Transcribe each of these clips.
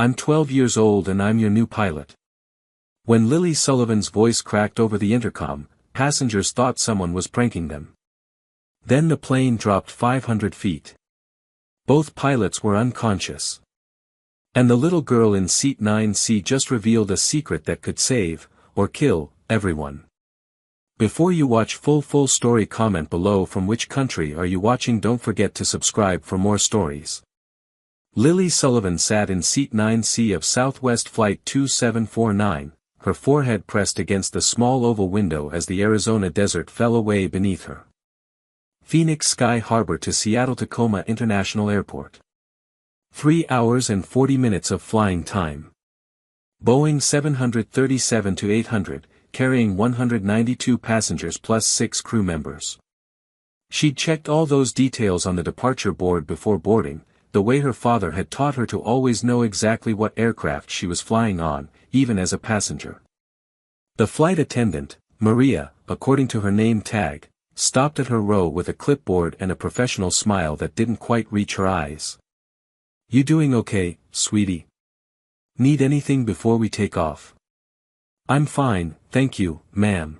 I'm 12 years old and I'm your new pilot. When Lily Sullivan's voice cracked over the intercom, passengers thought someone was pranking them. Then the plane dropped 500 feet. Both pilots were unconscious. And the little girl in seat 9C just revealed a secret that could save, or kill, everyone. Before you watch full story, comment below from which country are you watching. Don't forget to subscribe for more stories. Lily Sullivan sat in seat 9C of Southwest Flight 2749, her forehead pressed against the small oval window as the Arizona desert fell away beneath her. Phoenix Sky Harbor to Seattle-Tacoma International Airport. 3 hours and 40 minutes of flying time. Boeing 737-800, carrying 192 passengers plus 6 crew members. She'd checked all those details on the departure board before boarding, the way her father had taught her to always know exactly what aircraft she was flying on, even as a passenger. The flight attendant, Maria, according to her name tag, stopped at her row with a clipboard and a professional smile that didn't quite reach her eyes. You doing okay, sweetie? Need anything before we take off? I'm fine, thank you, ma'am.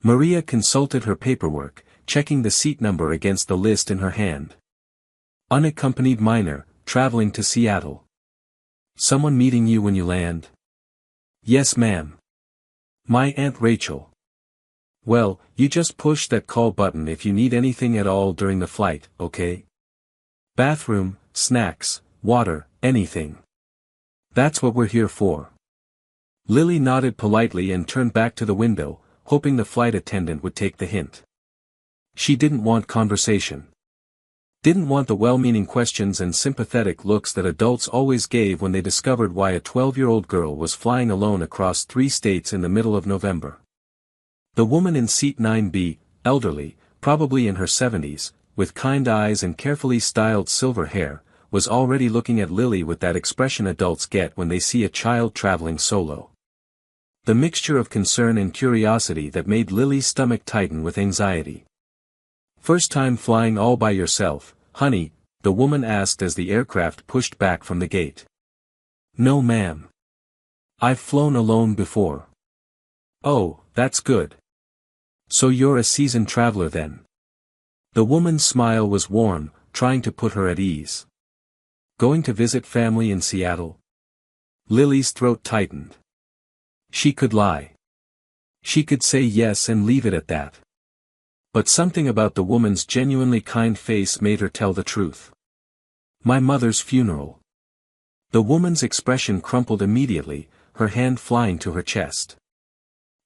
Maria consulted her paperwork, checking the seat number against the list in her hand. Unaccompanied minor, traveling to Seattle. Someone meeting you when you land? Yes, ma'am. My Aunt Rachel. Well, you just push that call button if you need anything at all during the flight, okay? Bathroom, snacks, water, anything. That's what we're here for. Lily nodded politely and turned back to the window, hoping the flight attendant would take the hint. She didn't want conversation. Didn't want the well-meaning questions and sympathetic looks that adults always gave when they discovered why a 12-year-old girl was flying alone across 3 states in the middle of November. The woman in seat 9B, elderly, probably in her 70s, with kind eyes and carefully styled silver hair, was already looking at Lily with that expression adults get when they see a child traveling solo. The mixture of concern and curiosity that made Lily's stomach tighten with anxiety. First time flying all by yourself, honey? The woman asked as the aircraft pushed back from the gate. No, ma'am. I've flown alone before. Oh, that's good. So you're a seasoned traveler then? The woman's smile was warm, trying to put her at ease. Going to visit family in Seattle? Lily's throat tightened. She could lie. She could say yes and leave it at that. But something about the woman's genuinely kind face made her tell the truth. My mother's funeral. The woman's expression crumpled immediately, her hand flying to her chest.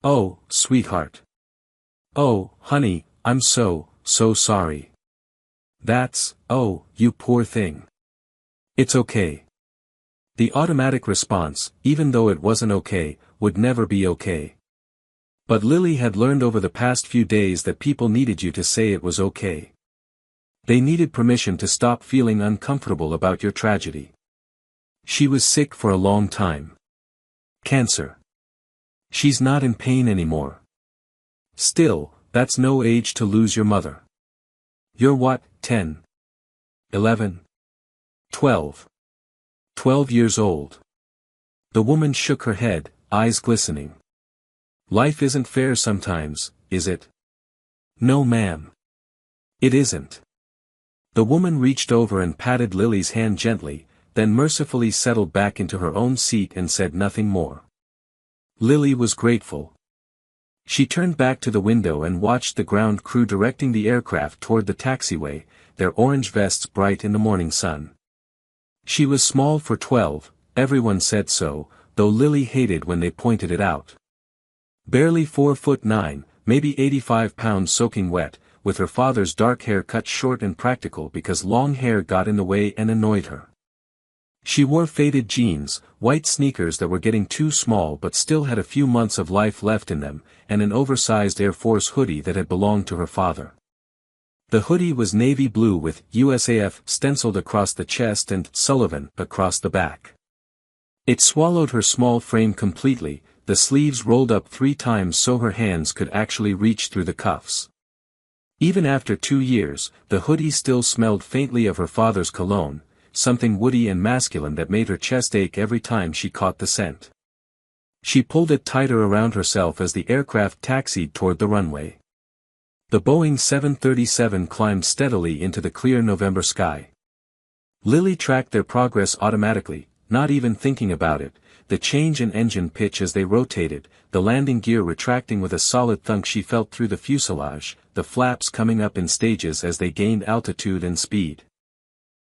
Oh, sweetheart. Oh, honey, I'm so sorry. That's, oh, you poor thing. It's okay. The automatic response, even though it wasn't okay, would never be okay. But Lily had learned over the past few days that people needed you to say it was okay. They needed permission to stop feeling uncomfortable about your tragedy. She was sick for a long time. Cancer. She's not in pain anymore. Still, that's no age to lose your mother. You're what, 10? 11? 12? 12 years old. The woman shook her head, eyes glistening. Life isn't fair sometimes, is it? No, ma'am. It isn't. The woman reached over and patted Lily's hand gently, then mercifully settled back into her own seat and said nothing more. Lily was grateful. She turned back to the window and watched the ground crew directing the aircraft toward the taxiway, their orange vests bright in the morning sun. She was small for 12, everyone said so, though Lily hated when they pointed it out. Barely 4'9", maybe 85 pounds soaking wet, with her father's dark hair cut short and practical because long hair got in the way and annoyed her. She wore faded jeans, white sneakers that were getting too small but still had a few months of life left in them, and an oversized Air Force hoodie that had belonged to her father. The hoodie was navy blue with USAF stenciled across the chest and Sullivan across the back. It swallowed her small frame completely, the sleeves rolled up 3 times so her hands could actually reach through the cuffs. Even after 2 years, the hoodie still smelled faintly of her father's cologne, something woody and masculine that made her chest ache every time she caught the scent. She pulled it tighter around herself as the aircraft taxied toward the runway. The Boeing 737 climbed steadily into the clear November sky. Lily tracked their progress automatically, not even thinking about it, the change in engine pitch as they rotated, the landing gear retracting with a solid thunk she felt through the fuselage, the flaps coming up in stages as they gained altitude and speed.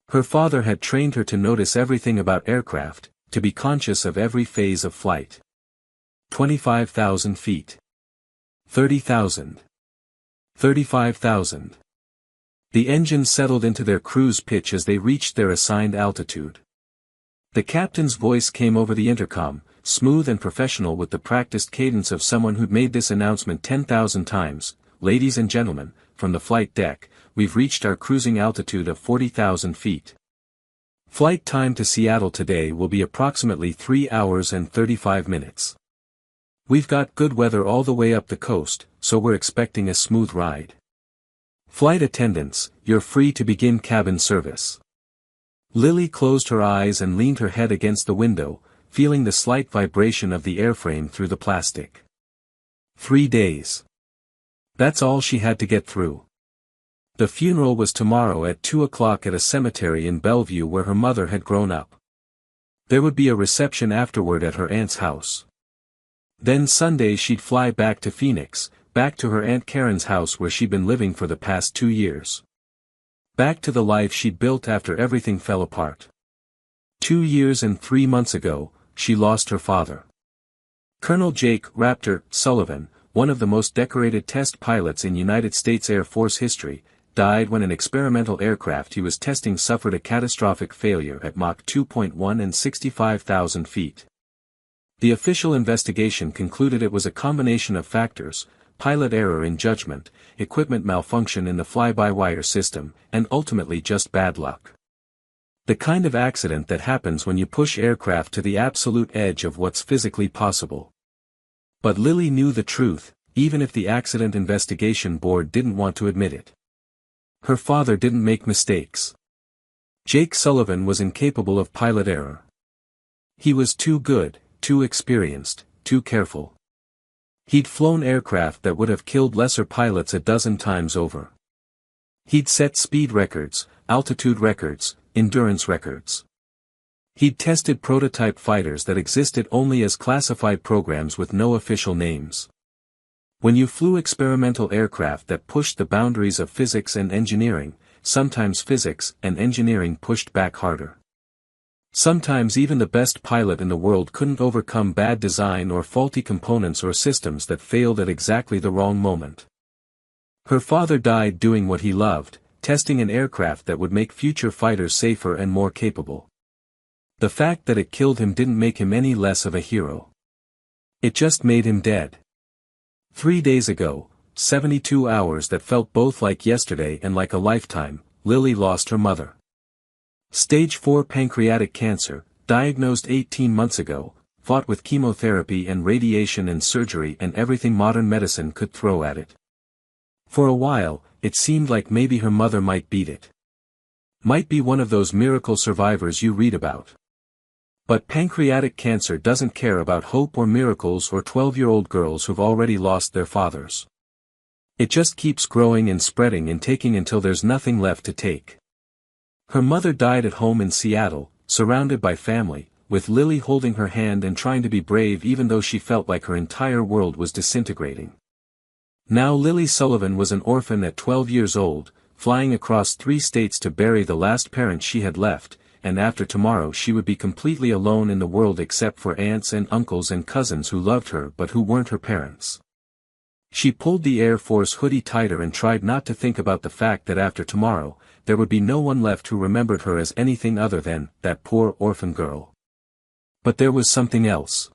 Her father had trained her to notice everything about aircraft, to be conscious of every phase of flight. 25,000 feet. 30,000. 35,000. The engines settled into their cruise pitch as they reached their assigned altitude. The captain's voice came over the intercom, smooth and professional with the practiced cadence of someone who'd made this announcement 10,000 times. Ladies and gentlemen, from the flight deck, we've reached our cruising altitude of 40,000 feet. Flight time to Seattle today will be approximately 3 hours and 35 minutes. We've got good weather all the way up the coast, so we're expecting a smooth ride. Flight attendants, you're free to begin cabin service. Lily closed her eyes and leaned her head against the window, feeling the slight vibration of the airframe through the plastic. 3 days. That's all she had to get through. The funeral was tomorrow at 2 o'clock at a cemetery in Bellevue where her mother had grown up. There would be a reception afterward at her aunt's house. Then Sunday she'd fly back to Phoenix, back to her Aunt Karen's house where she'd been living for the past 2 years. Back to the life she'd built after everything fell apart. 2 years and 3 months ago, she lost her father. Colonel Jake Rapt Sullivan, one of the most decorated test pilots in United States Air Force history, died when an experimental aircraft he was testing suffered a catastrophic failure at Mach 2.1 and 65,000 feet. The official investigation concluded it was a combination of factors: pilot error in judgment, equipment malfunction in the fly-by-wire system, and ultimately just bad luck. The kind of accident that happens when you push aircraft to the absolute edge of what's physically possible. But Lily knew the truth, even if the Accident Investigation Board didn't want to admit it. Her father didn't make mistakes. Jake Sullivan was incapable of pilot error. He was too good, too experienced, too careful. He'd flown aircraft that would have killed lesser pilots a dozen times over. He'd set speed records, altitude records, endurance records. He'd tested prototype fighters that existed only as classified programs with no official names. When you flew experimental aircraft that pushed the boundaries of physics and engineering, sometimes physics and engineering pushed back harder. Sometimes even the best pilot in the world couldn't overcome bad design or faulty components or systems that failed at exactly the wrong moment. Her father died doing what he loved, testing an aircraft that would make future fighters safer and more capable. The fact that it killed him didn't make him any less of a hero. It just made him dead. 3 days ago, 72 hours that felt both like yesterday and like a lifetime, Lily lost her mother. Stage 4 pancreatic cancer, diagnosed 18 months ago, fought with chemotherapy and radiation and surgery and everything modern medicine could throw at it. For a while, it seemed like maybe her mother might beat it. Might be one of those miracle survivors you read about. But pancreatic cancer doesn't care about hope or miracles or 12-year-old girls who've already lost their fathers. It just keeps growing and spreading and taking until there's nothing left to take. Her mother died at home in Seattle, surrounded by family, with Lily holding her hand and trying to be brave even though she felt like her entire world was disintegrating. Now Lily Sullivan was an orphan at 12 years old, flying across 3 states to bury the last parent she had left, and after tomorrow she would be completely alone in the world except for aunts and uncles and cousins who loved her but who weren't her parents. She pulled the Air Force hoodie tighter and tried not to think about the fact that after tomorrow, there would be no one left who remembered her as anything other than that poor orphan girl. But there was something else.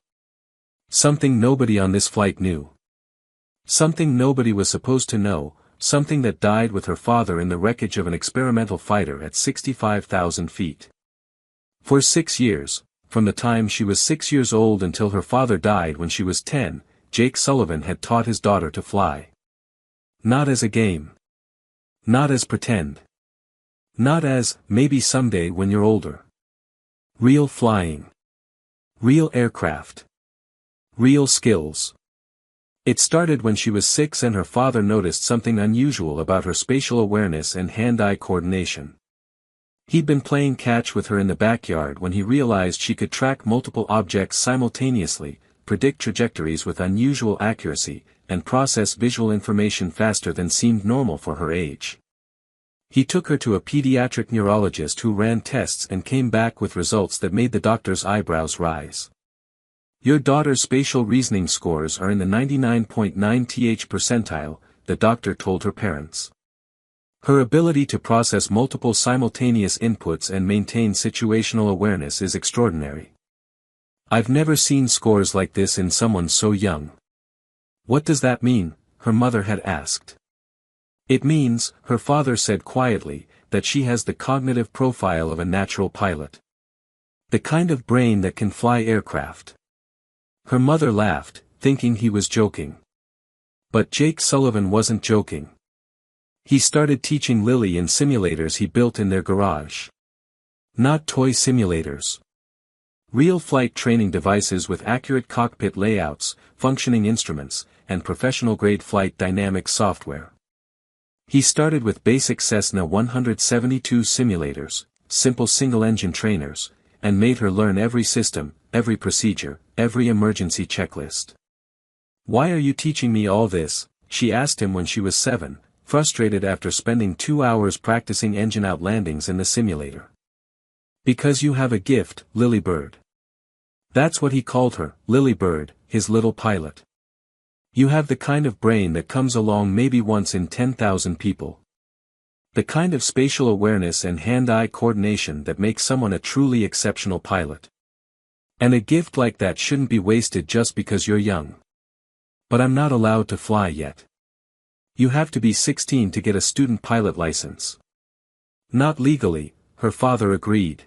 Something nobody on this flight knew. Something nobody was supposed to know, something that died with her father in the wreckage of an experimental fighter at 65,000 feet. For 6 years, from the time she was 6 years old until her father died when she was 10, Jake Sullivan had taught his daughter to fly. Not as a game. Not as pretend. Not as, maybe someday when you're older. Real flying. Real aircraft. Real skills. It started when she was 6 and her father noticed something unusual about her spatial awareness and hand-eye coordination. He'd been playing catch with her in the backyard when he realized she could track multiple objects simultaneously, predict trajectories with unusual accuracy, and process visual information faster than seemed normal for her age. He took her to a pediatric neurologist who ran tests and came back with results that made the doctor's eyebrows rise. Your daughter's spatial reasoning scores are in the 99.9th percentile, the doctor told her parents. Her ability to process multiple simultaneous inputs and maintain situational awareness is extraordinary. I've never seen scores like this in someone so young. What does that mean? Her mother had asked. It means, her father said quietly, that she has the cognitive profile of a natural pilot. The kind of brain that can fly aircraft. Her mother laughed, thinking he was joking. But Jake Sullivan wasn't joking. He started teaching Lily in simulators he built in their garage. Not toy simulators. Real flight training devices with accurate cockpit layouts, functioning instruments, and professional-grade flight dynamics software. He started with basic Cessna 172 simulators, simple single-engine trainers, and made her learn every system, every procedure, every emergency checklist. "Why are you teaching me all this?" she asked him when she was 7. Frustrated after spending 2 hours practicing engine-out landings in the simulator. "Because you have a gift, Lily Bird." That's what he called her, Lily Bird, his little pilot. You have the kind of brain that comes along maybe once in 10,000 people. The kind of spatial awareness and hand-eye coordination that makes someone a truly exceptional pilot. And a gift like that shouldn't be wasted just because you're young. But I'm not allowed to fly yet. You have to be 16 to get a student pilot license. Not legally, her father agreed.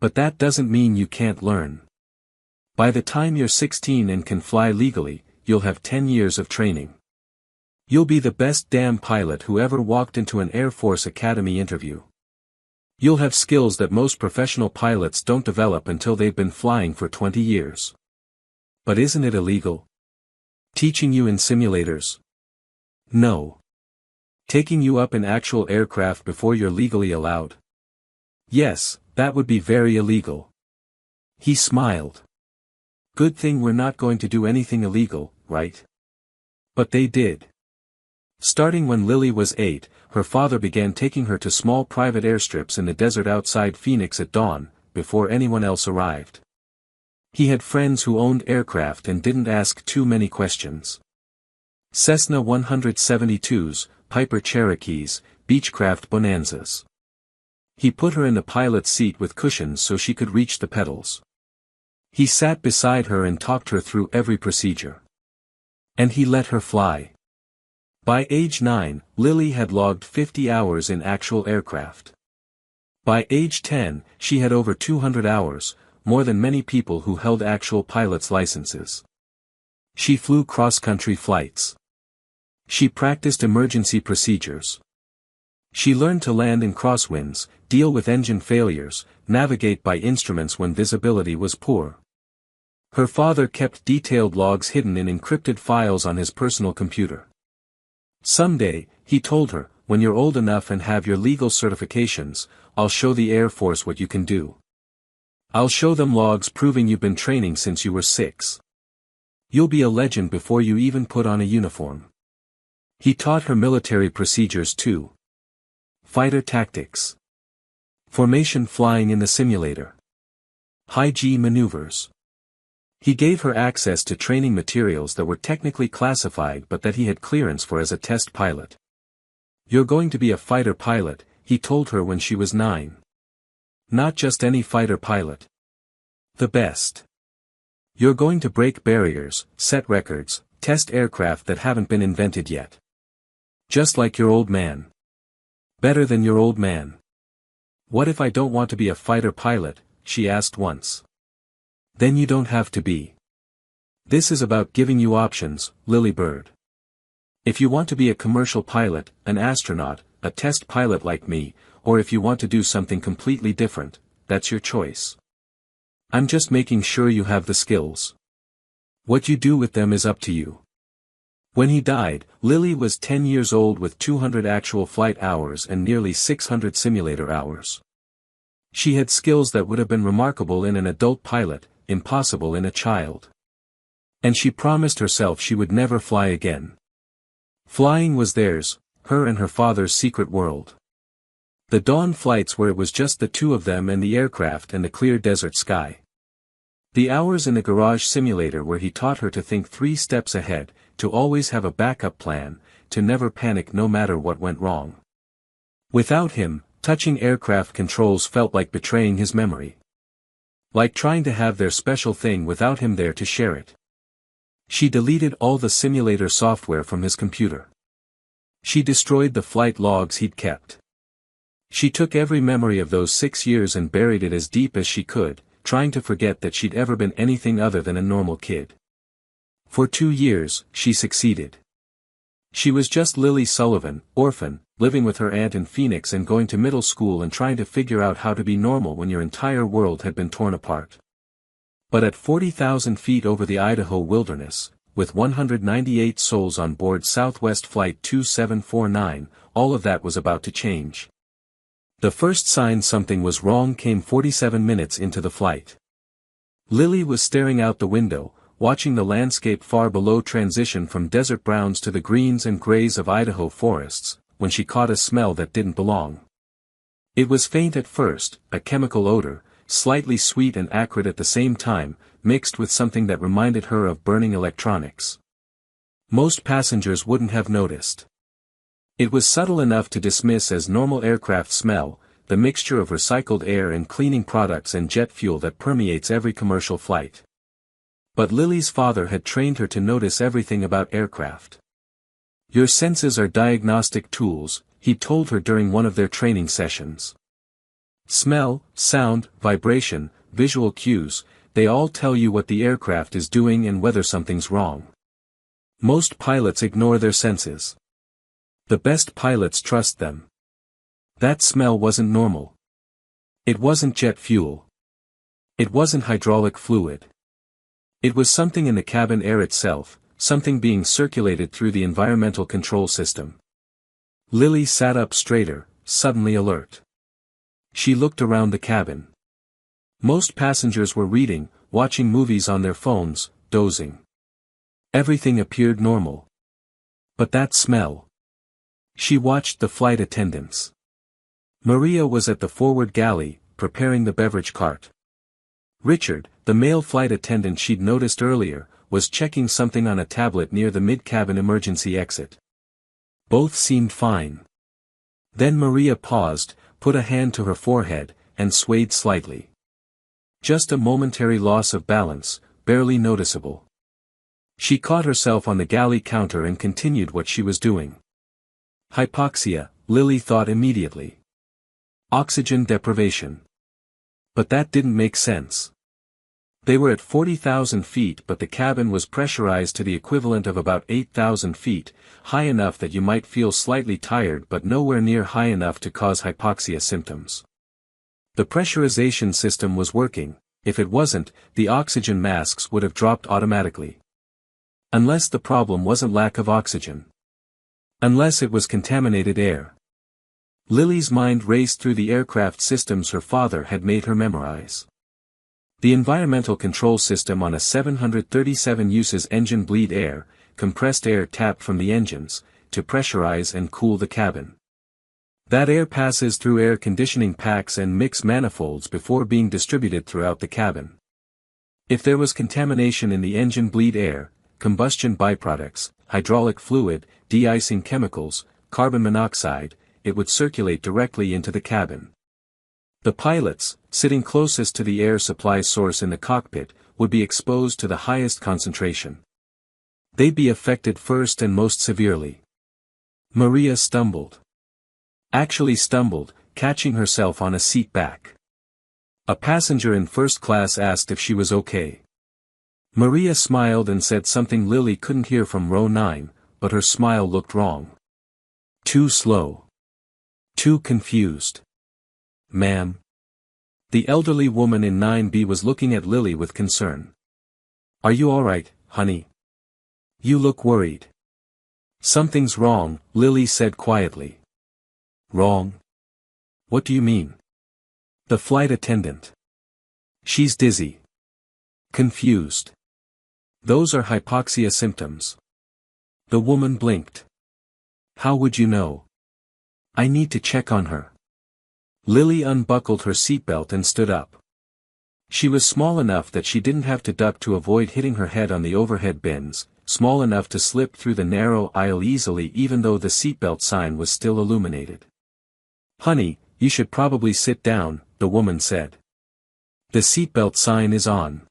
But that doesn't mean you can't learn. By the time you're 16 and can fly legally, you'll have 10 years of training. You'll be the best damn pilot who ever walked into an Air Force Academy interview. You'll have skills that most professional pilots don't develop until they've been flying for 20 years. But isn't it illegal? Teaching you in simulators? No. Taking you up in actual aircraft before you're legally allowed? Yes, that would be very illegal. He smiled. Good thing we're not going to do anything illegal, right? But they did. Starting when Lily was 8, her father began taking her to small private airstrips in the desert outside Phoenix at dawn, before anyone else arrived. He had friends who owned aircraft and didn't ask too many questions. Cessna 172s, Piper Cherokees, Beechcraft Bonanzas. He put her in the pilot's seat with cushions so she could reach the pedals. He sat beside her and talked her through every procedure. And he let her fly. By age 9, Lily had logged 50 hours in actual aircraft. By age 10, she had over 200 hours, more than many people who held actual pilot's licenses. She flew cross-country flights. She practiced emergency procedures. She learned to land in crosswinds, deal with engine failures, navigate by instruments when visibility was poor. Her father kept detailed logs hidden in encrypted files on his personal computer. Someday, he told her, when you're old enough and have your legal certifications, I'll show the Air Force what you can do. I'll show them logs proving you've been training since you were 6. You'll be a legend before you even put on a uniform. He taught her military procedures too. Fighter tactics. Formation flying in the simulator. High-G maneuvers. He gave her access to training materials that were technically classified but that he had clearance for as a test pilot. You're going to be a fighter pilot, he told her when she was 9. Not just any fighter pilot. The best. You're going to break barriers, set records, test aircraft that haven't been invented yet. Just like your old man. Better than your old man. What if I don't want to be a fighter pilot, she asked once. Then you don't have to be. This is about giving you options, Lily Bird. If you want to be a commercial pilot, an astronaut, a test pilot like me, or if you want to do something completely different, that's your choice. I'm just making sure you have the skills. What you do with them is up to you." When he died, Lily was 10 years old with 200 actual flight hours and nearly 600 simulator hours. She had skills that would have been remarkable in an adult pilot, impossible in a child. And she promised herself she would never fly again. Flying was theirs, her and her father's secret world. The dawn flights where it was just the two of them and the aircraft and the clear desert sky. The hours in the garage simulator where he taught her to think 3 steps ahead, to always have a backup plan, to never panic no matter what went wrong. Without him, touching aircraft controls felt like betraying his memory. Like trying to have their special thing without him there to share it. She deleted all the simulator software from his computer. She destroyed the flight logs he'd kept. She took every memory of those 6 years and buried it as deep as she could, trying to forget that she'd ever been anything other than a normal kid. For 2 years, she succeeded. She was just Lily Sullivan, orphan, living with her aunt in Phoenix and going to middle school and trying to figure out how to be normal when your entire world had been torn apart. But at 40,000 feet over the Idaho wilderness, with 198 souls on board Southwest Flight 2749, all of that was about to change. The first sign something was wrong came 47 minutes into the flight. Lily was staring out the window, watching the landscape far below transition from desert browns to the greens and grays of Idaho forests, when she caught a smell that didn't belong. It was faint at first, a chemical odor, slightly sweet and acrid at the same time, mixed with something that reminded her of burning electronics. Most passengers wouldn't have noticed. It was subtle enough to dismiss as normal aircraft smell, the mixture of recycled air and cleaning products and jet fuel that permeates every commercial flight. But Lily's father had trained her to notice everything about aircraft. "Your senses are diagnostic tools," he told her during one of their training sessions. "Smell, sound, vibration, visual cues, they all tell you what the aircraft is doing and whether something's wrong. Most pilots ignore their senses. The best pilots trust them." That smell wasn't normal. It wasn't jet fuel. It wasn't hydraulic fluid. It was something in the cabin air itself, something being circulated through the environmental control system. Lily sat up straighter, suddenly alert. She looked around the cabin. Most passengers were reading, watching movies on their phones, dozing. Everything appeared normal. But that smell. She watched the flight attendants. Maria was at the forward galley, preparing the beverage cart. Richard, the male flight attendant she'd noticed earlier, was checking something on a tablet near the mid-cabin emergency exit. Both seemed fine. Then Maria paused, put a hand to her forehead, and swayed slightly. Just a momentary loss of balance, barely noticeable. She caught herself on the galley counter and continued what she was doing. Hypoxia, Lily thought immediately. Oxygen deprivation. But that didn't make sense. They were at 40,000 feet but the cabin was pressurized to the equivalent of about 8,000 feet, high enough that you might feel slightly tired but nowhere near high enough to cause hypoxia symptoms. The pressurization system was working. If it wasn't, the oxygen masks would have dropped automatically. Unless the problem wasn't lack of oxygen. Unless it was contaminated air. Lily's mind raced through the aircraft systems her father had made her memorize. The environmental control system on a 737 uses engine bleed air, compressed air tapped from the engines, to pressurize and cool the cabin. That air passes through air conditioning packs and mix manifolds before being distributed throughout the cabin. If there was contamination in the engine bleed air, combustion byproducts, hydraulic fluid, de-icing chemicals, carbon monoxide, it would circulate directly into the cabin. The pilots, sitting closest to the air supply source in the cockpit, would be exposed to the highest concentration. They'd be affected first and most severely. Maria stumbled. Actually stumbled, catching herself on a seat back. A passenger in first class asked if she was okay. Maria smiled and said something Lily couldn't hear from row 9, but her smile looked wrong. Too slow. Too confused. Ma'am. The elderly woman in 9B was looking at Lily with concern. Are you alright, honey? You look worried. Something's wrong, Lily said quietly. Wrong? What do you mean? The flight attendant. She's dizzy. Confused. Those are hypoxia symptoms. The woman blinked. How would you know? I need to check on her. Lily unbuckled her seatbelt and stood up. She was small enough that she didn't have to duck to avoid hitting her head on the overhead bins, small enough to slip through the narrow aisle easily even though the seatbelt sign was still illuminated. Honey, you should probably sit down, the woman said. The seatbelt sign is on.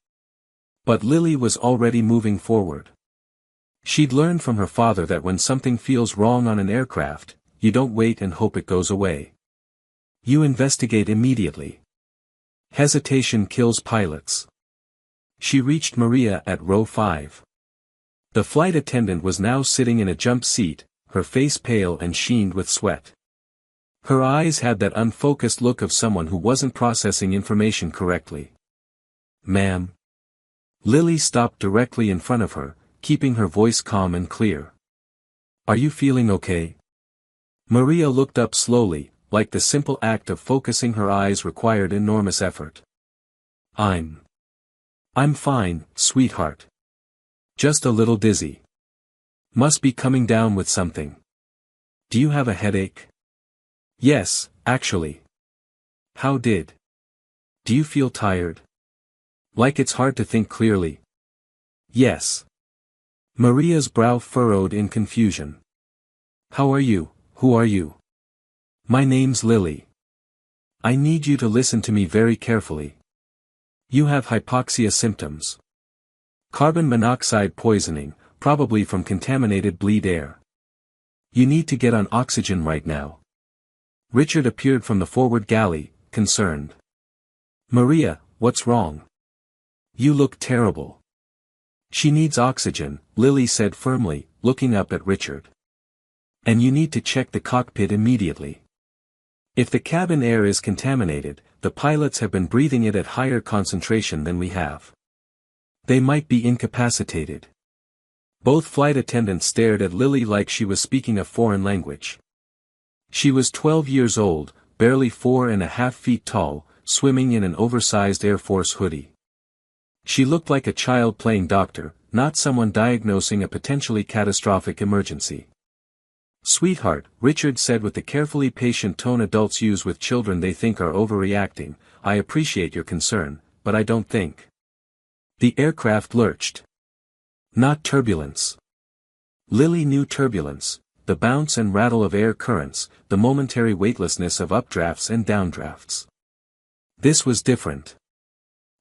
But Lily was already moving forward. She'd learned from her father that when something feels wrong on an aircraft, you don't wait and hope it goes away. You investigate immediately. Hesitation kills pilots. She reached Maria at row 5. The flight attendant was now sitting in a jump seat, her face pale and sheened with sweat. Her eyes had that unfocused look of someone who wasn't processing information correctly. Ma'am. Lily stopped directly in front of her, keeping her voice calm and clear. Are you feeling okay? Maria looked up slowly, like the simple act of focusing her eyes required enormous effort. I'm fine, sweetheart. Just a little dizzy. Must be coming down with something. Do you have a headache? Yes, actually. How did? Do you feel tired? Like it's hard to think clearly? Yes. Maria's brow furrowed in confusion. How are you? Who are you? My name's Lily. I need you to listen to me very carefully. You have hypoxia symptoms. Carbon monoxide poisoning, probably from contaminated bleed air. You need to get on oxygen right now. Richard appeared from the forward galley, concerned. Maria, what's wrong? You look terrible. She needs oxygen, Lily said firmly, looking up at Richard. And you need to check the cockpit immediately. If the cabin air is contaminated, the pilots have been breathing it at higher concentration than we have. They might be incapacitated. Both flight attendants stared at Lily like she was speaking a foreign language. She was 12 years old, barely 4.5 feet tall, swimming in an oversized Air Force hoodie. She looked like a child playing doctor, not someone diagnosing a potentially catastrophic emergency. Sweetheart, Richard said with the carefully patient tone adults use with children they think are overreacting, I appreciate your concern, but I don't think. The aircraft lurched. Not turbulence. Lily knew turbulence, the bounce and rattle of air currents, the momentary weightlessness of updrafts and downdrafts. This was different.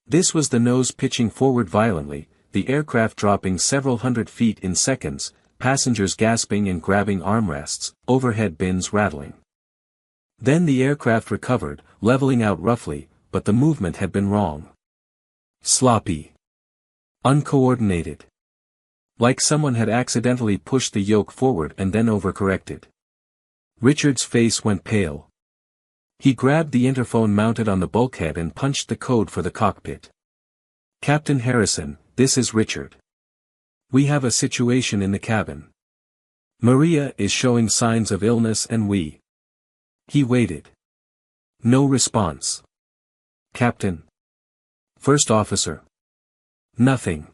This was the nose pitching forward violently, the aircraft dropping several hundred feet in seconds, passengers gasping and grabbing armrests, overhead bins rattling. Then the aircraft recovered, leveling out roughly, but the movement had been wrong. Sloppy. Uncoordinated. Like someone had accidentally pushed the yoke forward and then overcorrected. Richard's face went pale. He grabbed the interphone mounted on the bulkhead and punched the code for the cockpit. Captain Harrison, this is Richard. We have a situation in the cabin. Maria is showing signs of illness and we. He waited. No response. Captain. First officer. Nothing.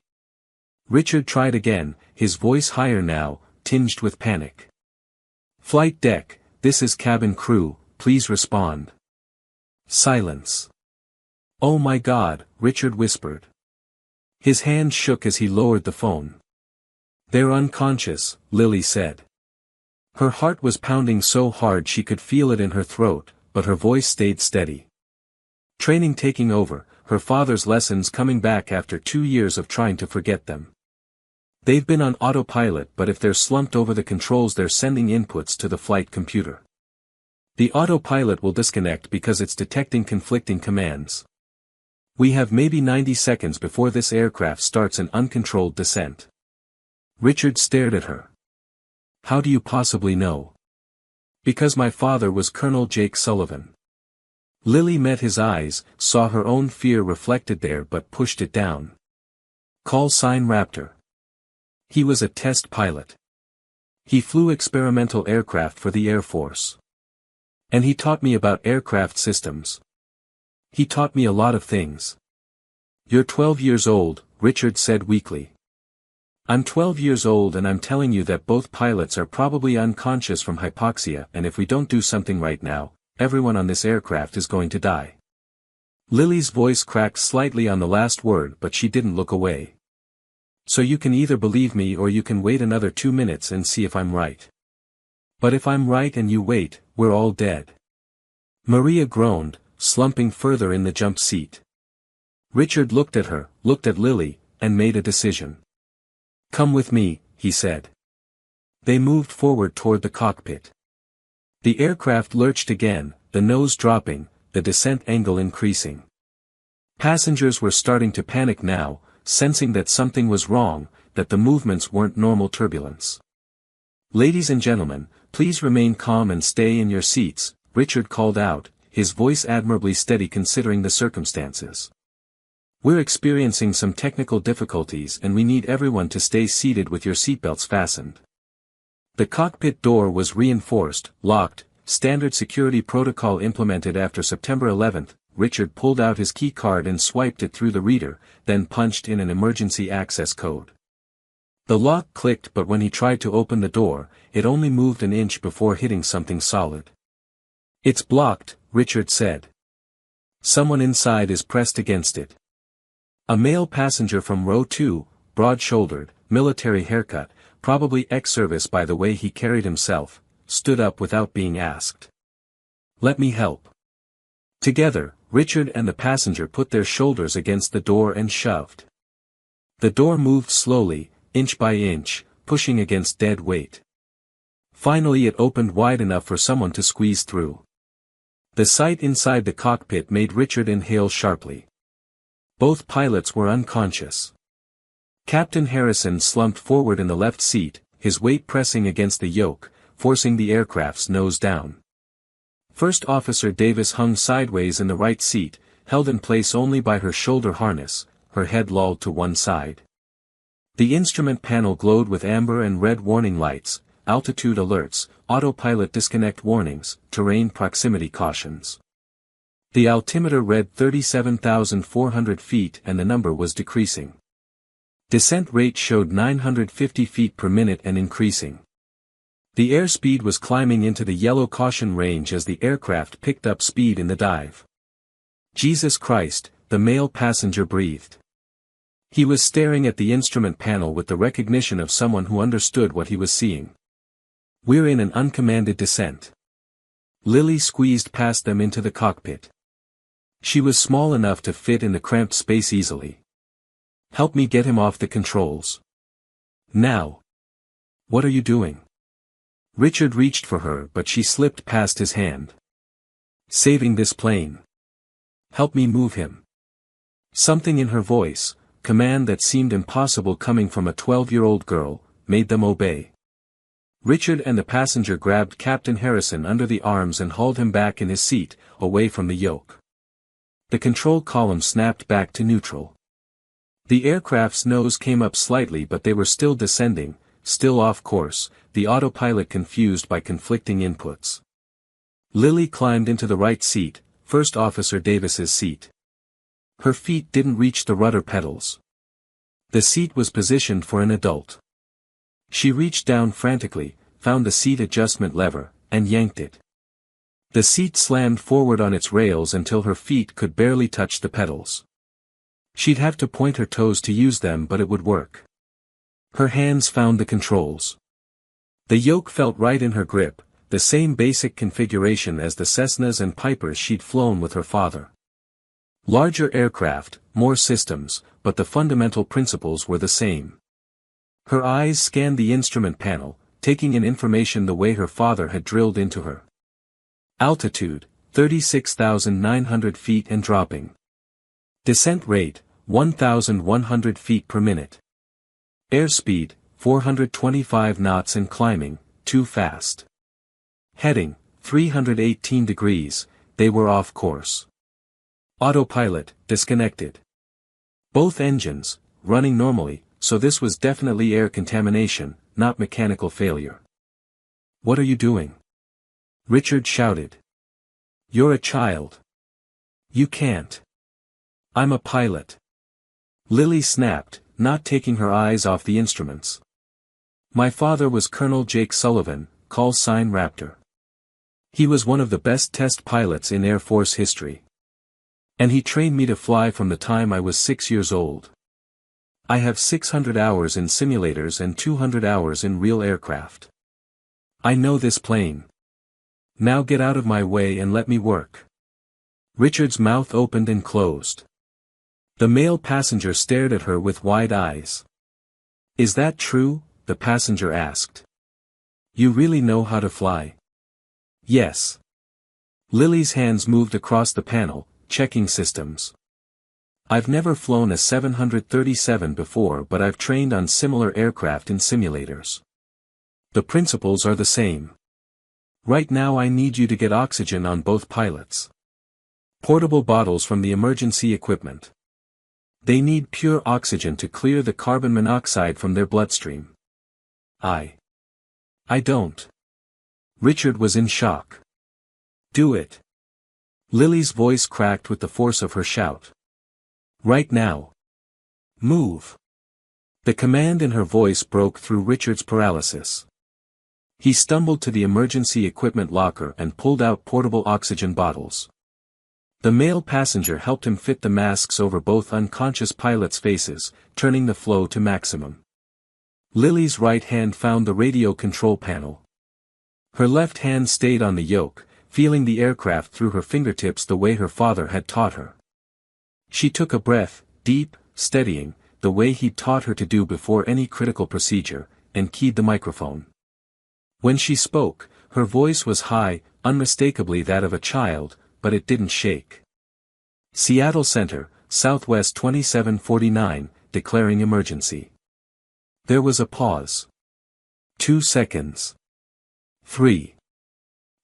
Richard tried again, his voice higher now, tinged with panic. Flight deck, this is cabin crew, please respond. Silence. Oh my God, Richard whispered. His hand shook as he lowered the phone. They're unconscious, Lily said. Her heart was pounding so hard she could feel it in her throat, but her voice stayed steady. Training taking over, her father's lessons coming back after 2 years of trying to forget them. They've been on autopilot, but if they're slumped over the controls they're sending inputs to the flight computer. The autopilot will disconnect because it's detecting conflicting commands. We have maybe 90 seconds before this aircraft starts an uncontrolled descent. Richard stared at her. How do you possibly know? Because my father was Colonel Jake Sullivan. Lily met his eyes, saw her own fear reflected there but pushed it down. Call sign Raptor. He was a test pilot. He flew experimental aircraft for the Air Force. And he taught me about aircraft systems. He taught me a lot of things. You're 12 years old, Richard said weakly. I'm 12 years old and I'm telling you that both pilots are probably unconscious from hypoxia, and if we don't do something right now, everyone on this aircraft is going to die. Lily's voice cracked slightly on the last word, but she didn't look away. So you can either believe me or you can wait another 2 minutes and see if I'm right. But if I'm right and you wait, we're all dead. Maria groaned, slumping further in the jump seat. Richard looked at her, looked at Lily, and made a decision. Come with me, he said. They moved forward toward the cockpit. The aircraft lurched again, the nose dropping, the descent angle increasing. Passengers were starting to panic now, sensing that something was wrong, that the movements weren't normal turbulence. Ladies and gentlemen, please remain calm and stay in your seats, Richard called out, his voice admirably steady considering the circumstances. We're experiencing some technical difficulties and we need everyone to stay seated with your seatbelts fastened. The cockpit door was reinforced, locked, standard security protocol implemented after September 11th. Richard pulled out his key card and swiped it through the reader, then punched in an emergency access code. The lock clicked, but when he tried to open the door, it only moved an inch before hitting something solid. It's blocked, Richard said. Someone inside is pressed against it. A male passenger from row 2, broad-shouldered, military haircut, probably ex-service by the way he carried himself, stood up without being asked. Let me help. Together, Richard and the passenger put their shoulders against the door and shoved. The door moved slowly, inch by inch, pushing against dead weight. Finally it opened wide enough for someone to squeeze through. The sight inside the cockpit made Richard inhale sharply. Both pilots were unconscious. Captain Harrison slumped forward in the left seat, his weight pressing against the yoke, forcing the aircraft's nose down. First Officer Davis hung sideways in the right seat, held in place only by her shoulder harness, her head lolled to one side. The instrument panel glowed with amber and red warning lights, altitude alerts, autopilot disconnect warnings, terrain proximity cautions. The altimeter read 37,400 feet and the number was decreasing. Descent rate showed 950 feet per minute and increasing. The airspeed was climbing into the yellow caution range as the aircraft picked up speed in the dive. Jesus Christ, the male passenger breathed. He was staring at the instrument panel with the recognition of someone who understood what he was seeing. We're in an uncommanded descent. Lily squeezed past them into the cockpit. She was small enough to fit in the cramped space easily. Help me get him off the controls. Now. What are you doing? Richard reached for her but she slipped past his hand. Saving this plane. Help me move him. Something in her voice, command that seemed impossible coming from a 12-year-old girl, made them obey. Richard and the passenger grabbed Captain Harrison under the arms and hauled him back in his seat, away from the yoke. The control column snapped back to neutral. The aircraft's nose came up slightly but they were still descending, still off course, the autopilot confused by conflicting inputs. Lily climbed into the right seat, First Officer Davis's seat. Her feet didn't reach the rudder pedals. The seat was positioned for an adult. She reached down frantically, found the seat adjustment lever, and yanked it. The seat slammed forward on its rails until her feet could barely touch the pedals. She'd have to point her toes to use them but it would work. Her hands found the controls. The yoke felt right in her grip, the same basic configuration as the Cessnas and Pipers she'd flown with her father. Larger aircraft, more systems, but the fundamental principles were the same. Her eyes scanned the instrument panel, taking in information the way her father had drilled into her. Altitude, 36,900 feet and dropping. Descent rate, 1,100 feet per minute. Airspeed, 425 knots and climbing, too fast. Heading, 318 degrees, they were off course. Autopilot, disconnected. Both engines, running normally, so this was definitely air contamination, not mechanical failure. "What are you doing?" Richard shouted. "You're a child. You can't." "I'm a pilot." Lily snapped, not taking her eyes off the instruments. "My father was Colonel Jake Sullivan, call sign Raptor. He was one of the best test pilots in Air Force history. And he trained me to fly from the time I was 6 years old. I have 600 hours in simulators and 200 hours in real aircraft. I know this plane. Now get out of my way and let me work." Richard's mouth opened and closed. The male passenger stared at her with wide eyes. "Is that true?" the passenger asked. "You really know how to fly?" "Yes." Lily's hands moved across the panel, checking systems. "I've never flown a 737 before, but I've trained on similar aircraft in simulators. The principles are the same. Right now I need you to get oxygen on both pilots. Portable bottles from the emergency equipment. They need pure oxygen to clear the carbon monoxide from their bloodstream." I don't." Richard was in shock. "Do it." Lily's voice cracked with the force of her shout. "Right now. Move." The command in her voice broke through Richard's paralysis. He stumbled to the emergency equipment locker and pulled out portable oxygen bottles. The male passenger helped him fit the masks over both unconscious pilots' faces, turning the flow to maximum. Lily's right hand found the radio control panel. Her left hand stayed on the yoke, feeling the aircraft through her fingertips the way her father had taught her. She took a breath, deep, steadying, the way he'd taught her to do before any critical procedure, and keyed the microphone. When she spoke, her voice was high, unmistakably that of a child, but it didn't shake. "Seattle Center, Southwest 2749, declaring emergency." There was a pause. 2 seconds. 3.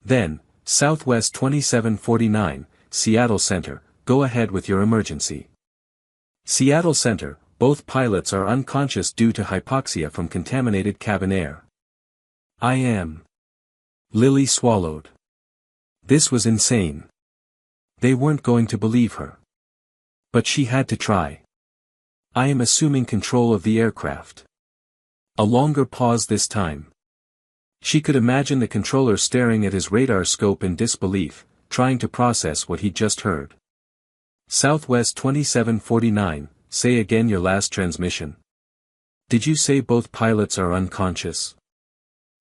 Then, "Southwest 2749, Seattle Center, go ahead with your emergency." "Seattle Center, both pilots are unconscious due to hypoxia from contaminated cabin air." "I am." Lily swallowed. This was insane. They weren't going to believe her. But she had to try. "I am assuming control of the aircraft." A longer pause this time. She could imagine the controller staring at his radar scope in disbelief, trying to process what he'd just heard. "Southwest 2749, say again your last transmission." "Did you say both pilots are unconscious?"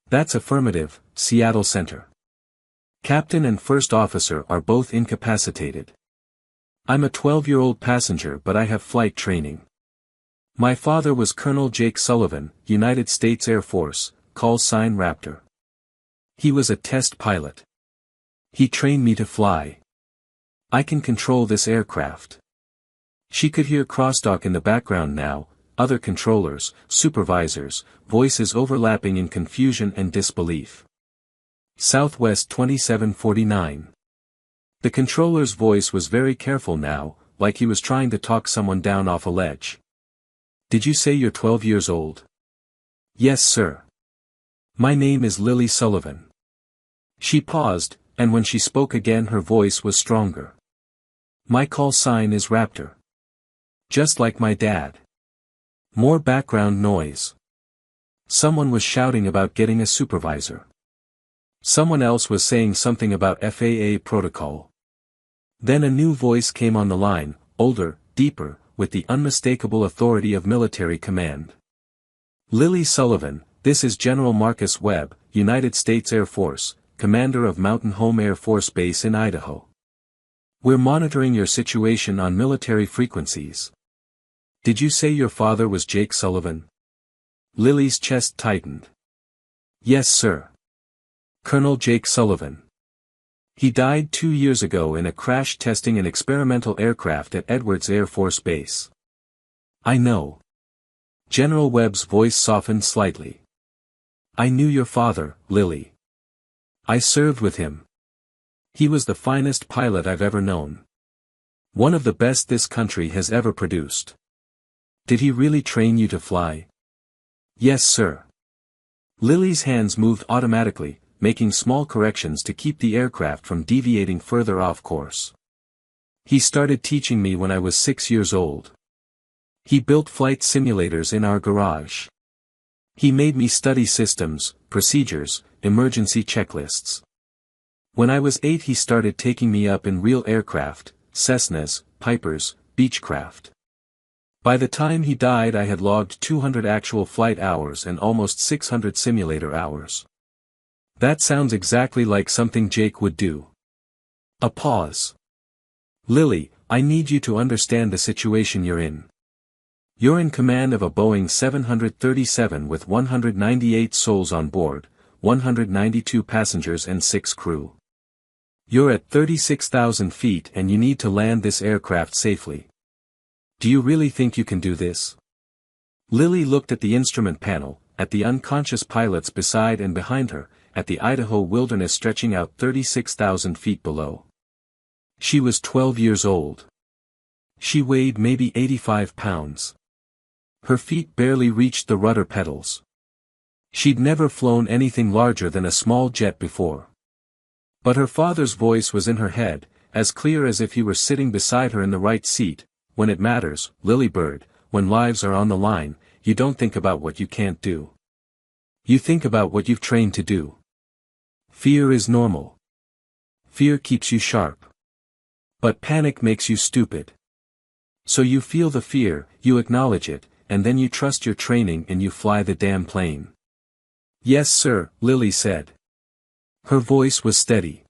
"That's affirmative, Seattle Center. Captain and first officer are both incapacitated. I'm a 12-year-old passenger but I have flight training. My father was Colonel Jake Sullivan, United States Air Force, call sign Raptor. He was a test pilot. He trained me to fly. I can control this aircraft." She could hear crosstalk in the background now, other controllers, supervisors, voices overlapping in confusion and disbelief. "Southwest 2749. The controller's voice was very careful now, like he was trying to talk someone down off a ledge. "Did you say you're 12 years old?" "Yes, sir. My name is Lily Sullivan." She paused, and when she spoke again her voice was stronger. "My call sign is Raptor. Just like my dad." More background noise. Someone was shouting about getting a supervisor. Someone else was saying something about FAA protocol. Then a new voice came on the line, older, deeper, with the unmistakable authority of military command. "Lily Sullivan, this is General Marcus Webb, United States Air Force, commander of Mountain Home Air Force Base in Idaho. We're monitoring your situation on military frequencies." "Did you say your father was Jake Sullivan?" Lily's chest tightened. "Yes, sir. Colonel Jake Sullivan. He died 2 years ago in a crash testing an experimental aircraft at Edwards Air Force Base." "I know." General Webb's voice softened slightly. "I knew your father, Lily. I served with him. He was the finest pilot I've ever known. One of the best this country has ever produced. Did he really train you to fly? Yes, sir. Lily's hands moved automatically, making small corrections to keep the aircraft from deviating further off course. He started teaching me when I was 6 years old. He built flight simulators in our garage. He made me study systems, procedures, emergency checklists. When I was 8 he started taking me up in real aircraft, Cessnas, Pipers, Beechcraft. By the time he died I had logged 200 actual flight hours and almost 600 simulator hours. That sounds exactly like something Jake would do. A pause. Lily, I need you to understand the situation you're in. You're in command of a Boeing 737 with 198 souls on board, 192 passengers and 6 crew. You're at 36,000 feet and you need to land this aircraft safely. Do you really think you can do this? Lily looked at the instrument panel, at the unconscious pilots beside and behind her, at the Idaho wilderness stretching out 36,000 feet below. She was 12 years old. She weighed maybe 85 pounds. Her feet barely reached the rudder pedals. She'd never flown anything larger than a small jet before. But her father's voice was in her head, as clear as if he were sitting beside her in the right seat. When it matters, Lily Bird, when lives are on the line, you don't think about what you can't do. You think about what you've trained to do. Fear is normal. Fear keeps you sharp. But panic makes you stupid. So you feel the fear, you acknowledge it, and then you trust your training and you fly the damn plane. Yes sir, Lily said. Her voice was steady.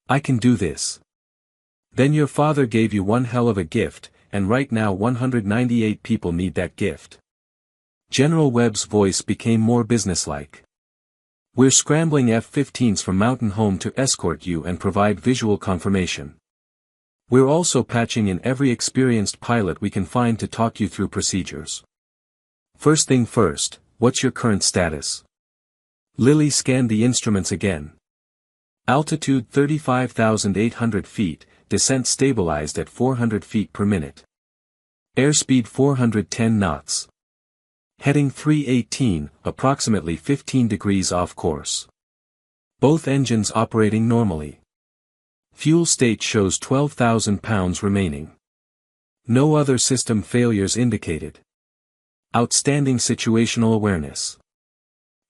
I can do this. Then your father gave you one hell of a gift, and right now 198 people need that gift. General Webb's voice became more businesslike. We're scrambling F-15s from Mountain Home to escort you and provide visual confirmation. We're also patching in every experienced pilot we can find to talk you through procedures. First thing first, what's your current status? Lily scanned the instruments again. Altitude 35,800 feet, descent stabilized at 400 feet per minute. Airspeed 410 knots. Heading 318, approximately 15 degrees off course. Both engines operating normally. Fuel state shows 12,000 pounds remaining. No other system failures indicated. Outstanding situational awareness.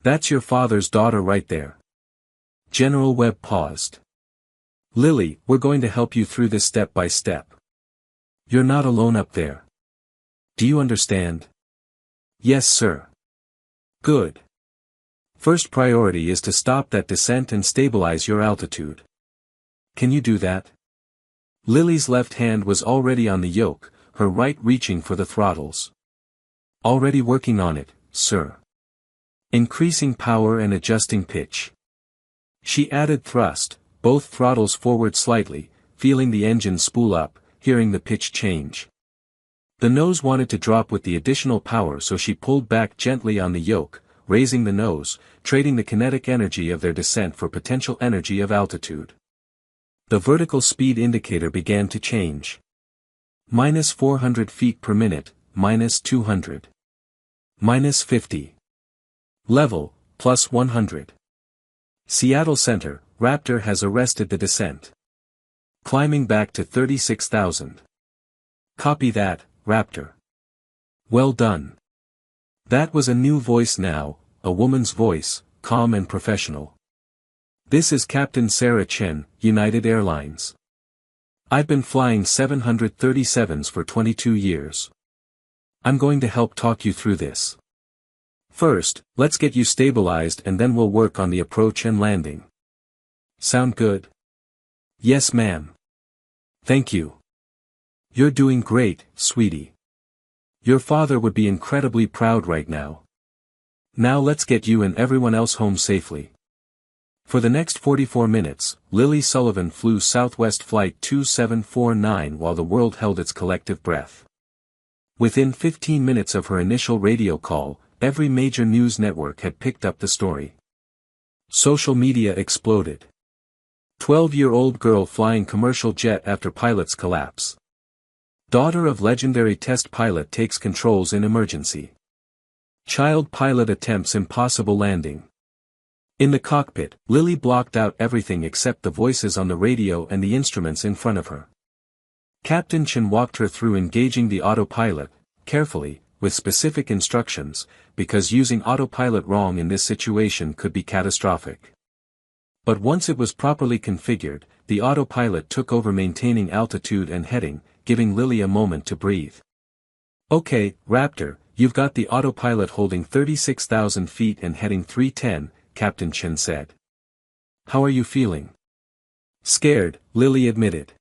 That's your father's daughter right there. General Webb paused. Lily, we're going to help you through this step by step. You're not alone up there. Do you understand? Yes, sir. Good. First priority is to stop that descent and stabilize your altitude. Can you do that? Lily's left hand was already on the yoke, her right reaching for the throttles. Already working on it, sir. Increasing power and adjusting pitch. She added thrust, both throttles forward slightly, feeling the engine spool up, hearing the pitch change. The nose wanted to drop with the additional power, so she pulled back gently on the yoke, raising the nose, trading the kinetic energy of their descent for potential energy of altitude. The vertical speed indicator began to change. Minus 400 feet per minute, minus 200. Minus 50. Level, plus 100. Seattle Center, Raptor has arrested the descent. Climbing back to 36,000. Copy that, Raptor. Well done. That was a new voice now, a woman's voice, calm and professional. This is Captain Sarah Chen, United Airlines. I've been flying 737s for 22 years. I'm going to help talk you through this. First, let's get you stabilized and then we'll work on the approach and landing. Sound good? Yes, ma'am. Thank you. You're doing great, sweetie. Your father would be incredibly proud right now. Now let's get you and everyone else home safely. For the next 44 minutes, Lily Sullivan flew Southwest Flight 2749 while the world held its collective breath. Within 15 minutes of her initial radio call, every major news network had picked up the story. Social media exploded. 12-year-old girl flying commercial jet after pilot's collapse. Daughter of legendary test pilot takes controls in emergency. Child pilot attempts impossible landing. In the cockpit, Lily blocked out everything except the voices on the radio and the instruments in front of her. Captain Chen walked her through engaging the autopilot, carefully, with specific instructions, because using autopilot wrong in this situation could be catastrophic. But once it was properly configured, the autopilot took over maintaining altitude and heading, giving Lily a moment to breathe. Okay, Raptor, you've got the autopilot holding 36,000 feet and heading 310, Captain Chen said. How are you feeling? Scared, Lily admitted.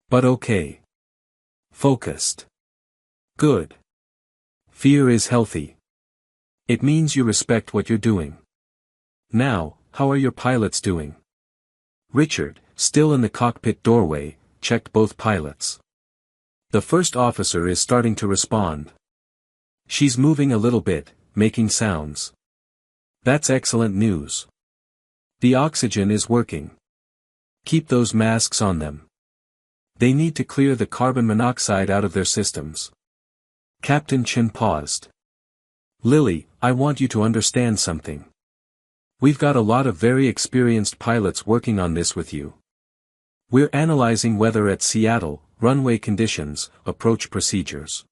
But okay. Focused. Good. Fear is healthy. It means you respect what you're doing. Now, how are your pilots doing? Richard, still in the cockpit doorway, checked both pilots. The first officer is starting to respond. She's moving a little bit, making sounds. That's excellent news. The oxygen is working. Keep those masks on them. They need to clear the carbon monoxide out of their systems. Captain Chen paused. Lily, I want you to understand something. We've got a lot of very experienced pilots working on this with you. We're analyzing weather at Seattle, runway conditions, approach procedures.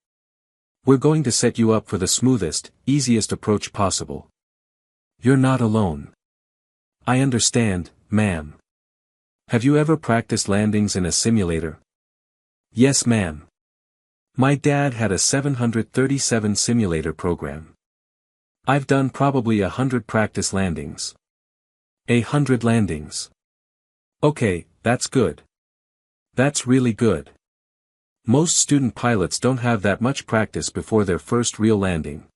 We're going to set you up for the smoothest, easiest approach possible. You're not alone. I understand, ma'am. Have you ever practiced landings in a simulator? Yes, ma'am. My dad had a 737 simulator program. I've done probably 100 practice landings. 100 landings. Okay, that's good. That's really good. Most student pilots don't have that much practice before their first real landing.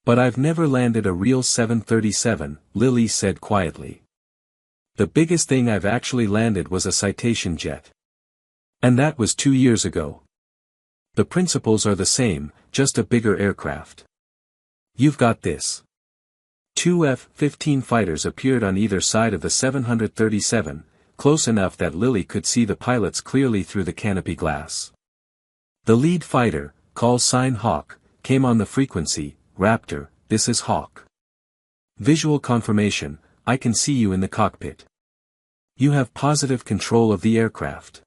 But I've never landed a real 737, Lily said quietly. The biggest thing I've actually landed was a citation jet. And that was 2 years ago. The principles are the same, just a bigger aircraft. You've got this. 2 F-15 fighters appeared on either side of the 737, close enough that Lily could see the pilots clearly through the canopy glass. The lead fighter, call sign Hawk, came on the frequency, Raptor, this is Hawk. Visual confirmation, I can see you in the cockpit. You have positive control of the aircraft.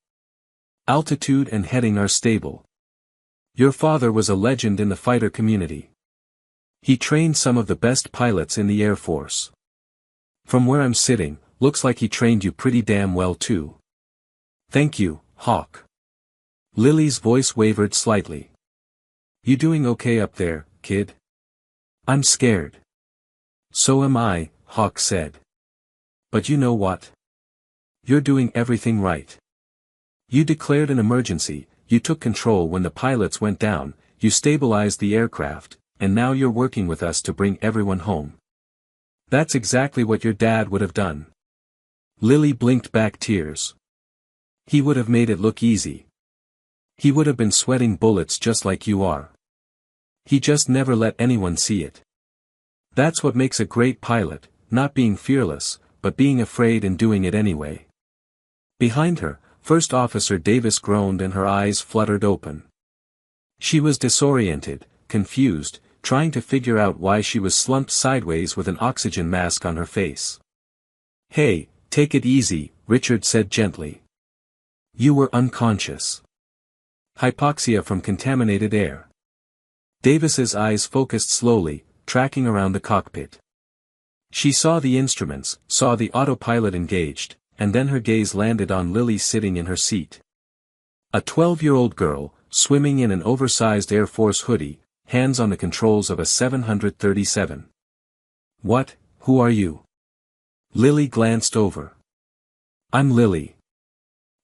Altitude and heading are stable. Your father was a legend in the fighter community. He trained some of the best pilots in the Air Force. From where I'm sitting, looks like he trained you pretty damn well too. Thank you, Hawk. Lily's voice wavered slightly. You doing okay up there, kid? I'm scared. So am I, Hawk said. But you know what? You're doing everything right. You declared an emergency, you took control when the pilots went down, you stabilized the aircraft, and now you're working with us to bring everyone home. That's exactly what your dad would have done. Lily blinked back tears. He would have made it look easy. He would have been sweating bullets just like you are. He just never let anyone see it. That's what makes a great pilot, not being fearless, but being afraid and doing it anyway. Behind her, First Officer Davis groaned and her eyes fluttered open. She was disoriented, confused, trying to figure out why she was slumped sideways with an oxygen mask on her face. Hey, take it easy, Richard said gently. You were unconscious. Hypoxia from contaminated air. Davis's eyes focused slowly, tracking around the cockpit. She saw the instruments, saw the autopilot engaged, and then her gaze landed on Lily sitting in her seat. A 12-year-old girl, swimming in an oversized Air Force hoodie, hands on the controls of a 737. What, who are you? Lily glanced over. I'm Lily.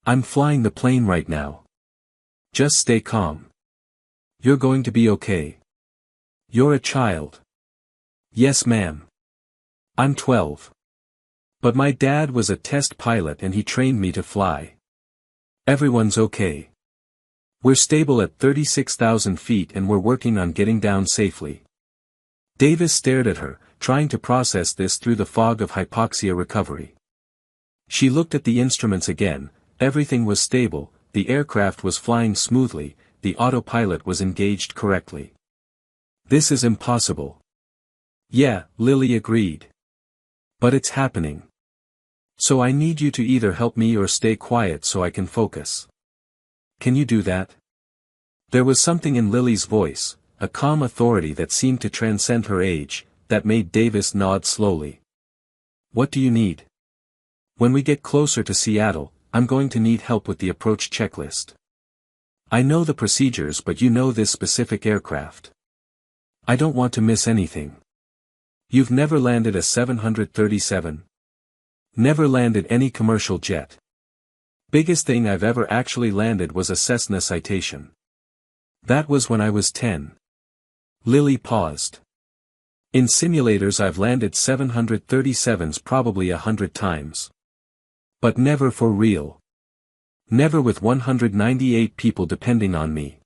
I'm flying the plane right now. Just stay calm. You're going to be okay. You're a child. Yes, ma'am. I'm 12. But my dad was a test pilot and he trained me to fly. Everyone's okay. We're stable at 36,000 feet and we're working on getting down safely. Davis stared at her, trying to process this through the fog of hypoxia recovery. She looked at the instruments again. Everything was stable, the aircraft was flying smoothly, the autopilot was engaged correctly. This is impossible. Yeah, Lily agreed. But it's happening. So I need you to either help me or stay quiet so I can focus. Can you do that? There was something in Lily's voice, a calm authority that seemed to transcend her age, that made Davis nod slowly. What do you need? When we get closer to Seattle, I'm going to need help with the approach checklist. I know the procedures, but you know this specific aircraft. I don't want to miss anything. You've never landed a 737? Never landed any commercial jet. Biggest thing I've ever actually landed was a Cessna Citation. That was when I was 10. Lily paused. In simulators I've landed 737s probably 100 times. But never for real. Never with 198 people depending on me.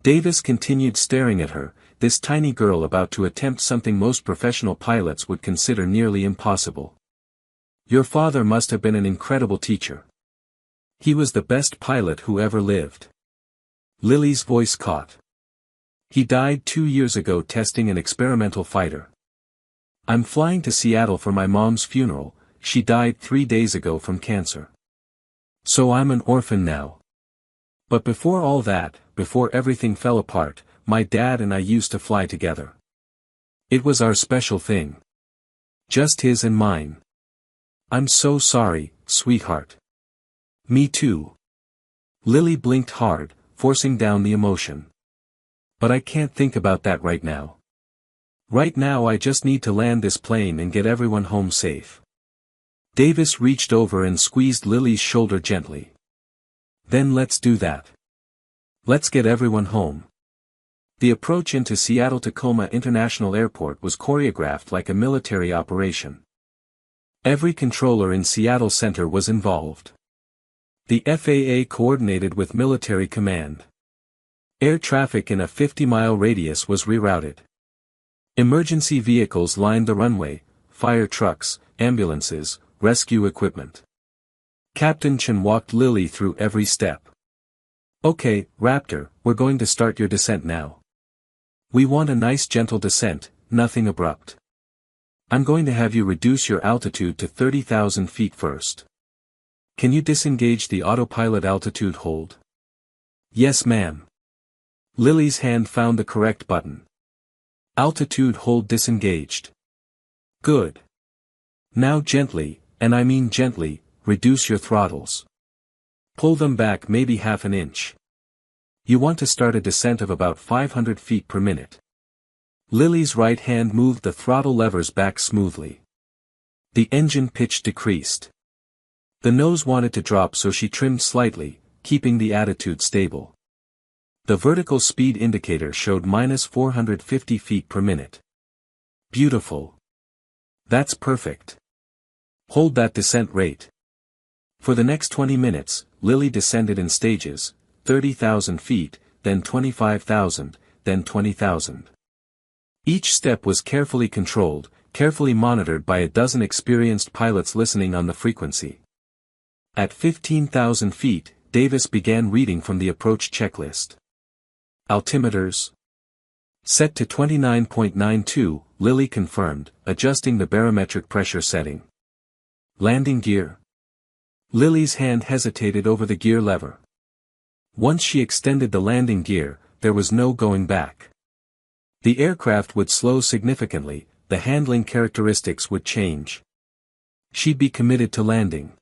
Davis continued staring at her, this tiny girl about to attempt something most professional pilots would consider nearly impossible. Your father must have been an incredible teacher. He was the best pilot who ever lived. Lily's voice caught. He died 2 years ago testing an experimental fighter. I'm flying to Seattle for my mom's funeral. She died 3 days ago from cancer. So I'm an orphan now. But before all that, before everything fell apart, my dad and I used to fly together. It was our special thing. Just his and mine. I'm so sorry, sweetheart. Me too. Lily blinked hard, forcing down the emotion. But I can't think about that right now. Right now I just need to land this plane and get everyone home safe. Davis reached over and squeezed Lily's shoulder gently. Then let's do that. Let's get everyone home. The approach into Seattle-Tacoma International Airport was choreographed like a military operation. Every controller in Seattle Center was involved. The FAA coordinated with military command. Air traffic in a 50-mile radius was rerouted. Emergency vehicles lined the runway, fire trucks, ambulances, rescue equipment. Captain Chen walked Lily through every step. Okay, Raptor, we're going to start your descent now. We want a nice gentle descent, nothing abrupt. I'm going to have you reduce your altitude to 30,000 feet first. Can you disengage the autopilot altitude hold? Yes, ma'am. Lily's hand found the correct button. Altitude hold disengaged. Good. Now gently, and I mean gently, reduce your throttles. Pull them back maybe half an inch. You want to start a descent of about 500 feet per minute. Lily's right hand moved the throttle levers back smoothly. The engine pitch decreased. The nose wanted to drop, so she trimmed slightly, keeping the attitude stable. The vertical speed indicator showed minus 450 feet per minute. Beautiful. That's perfect. Hold that descent rate. For the next 20 minutes, Lily descended in stages, 30,000 feet, then 25,000, then 20,000. Each step was carefully controlled, carefully monitored by a dozen experienced pilots listening on the frequency. At 15,000 feet, Davis began reading from the approach checklist. Altimeters set to 29.92, Lily confirmed, adjusting the barometric pressure setting. Landing gear. Lily's hand hesitated over the gear lever. Once she extended the landing gear, there was no going back. The aircraft would slow significantly, the handling characteristics would change. She'd be committed to landing.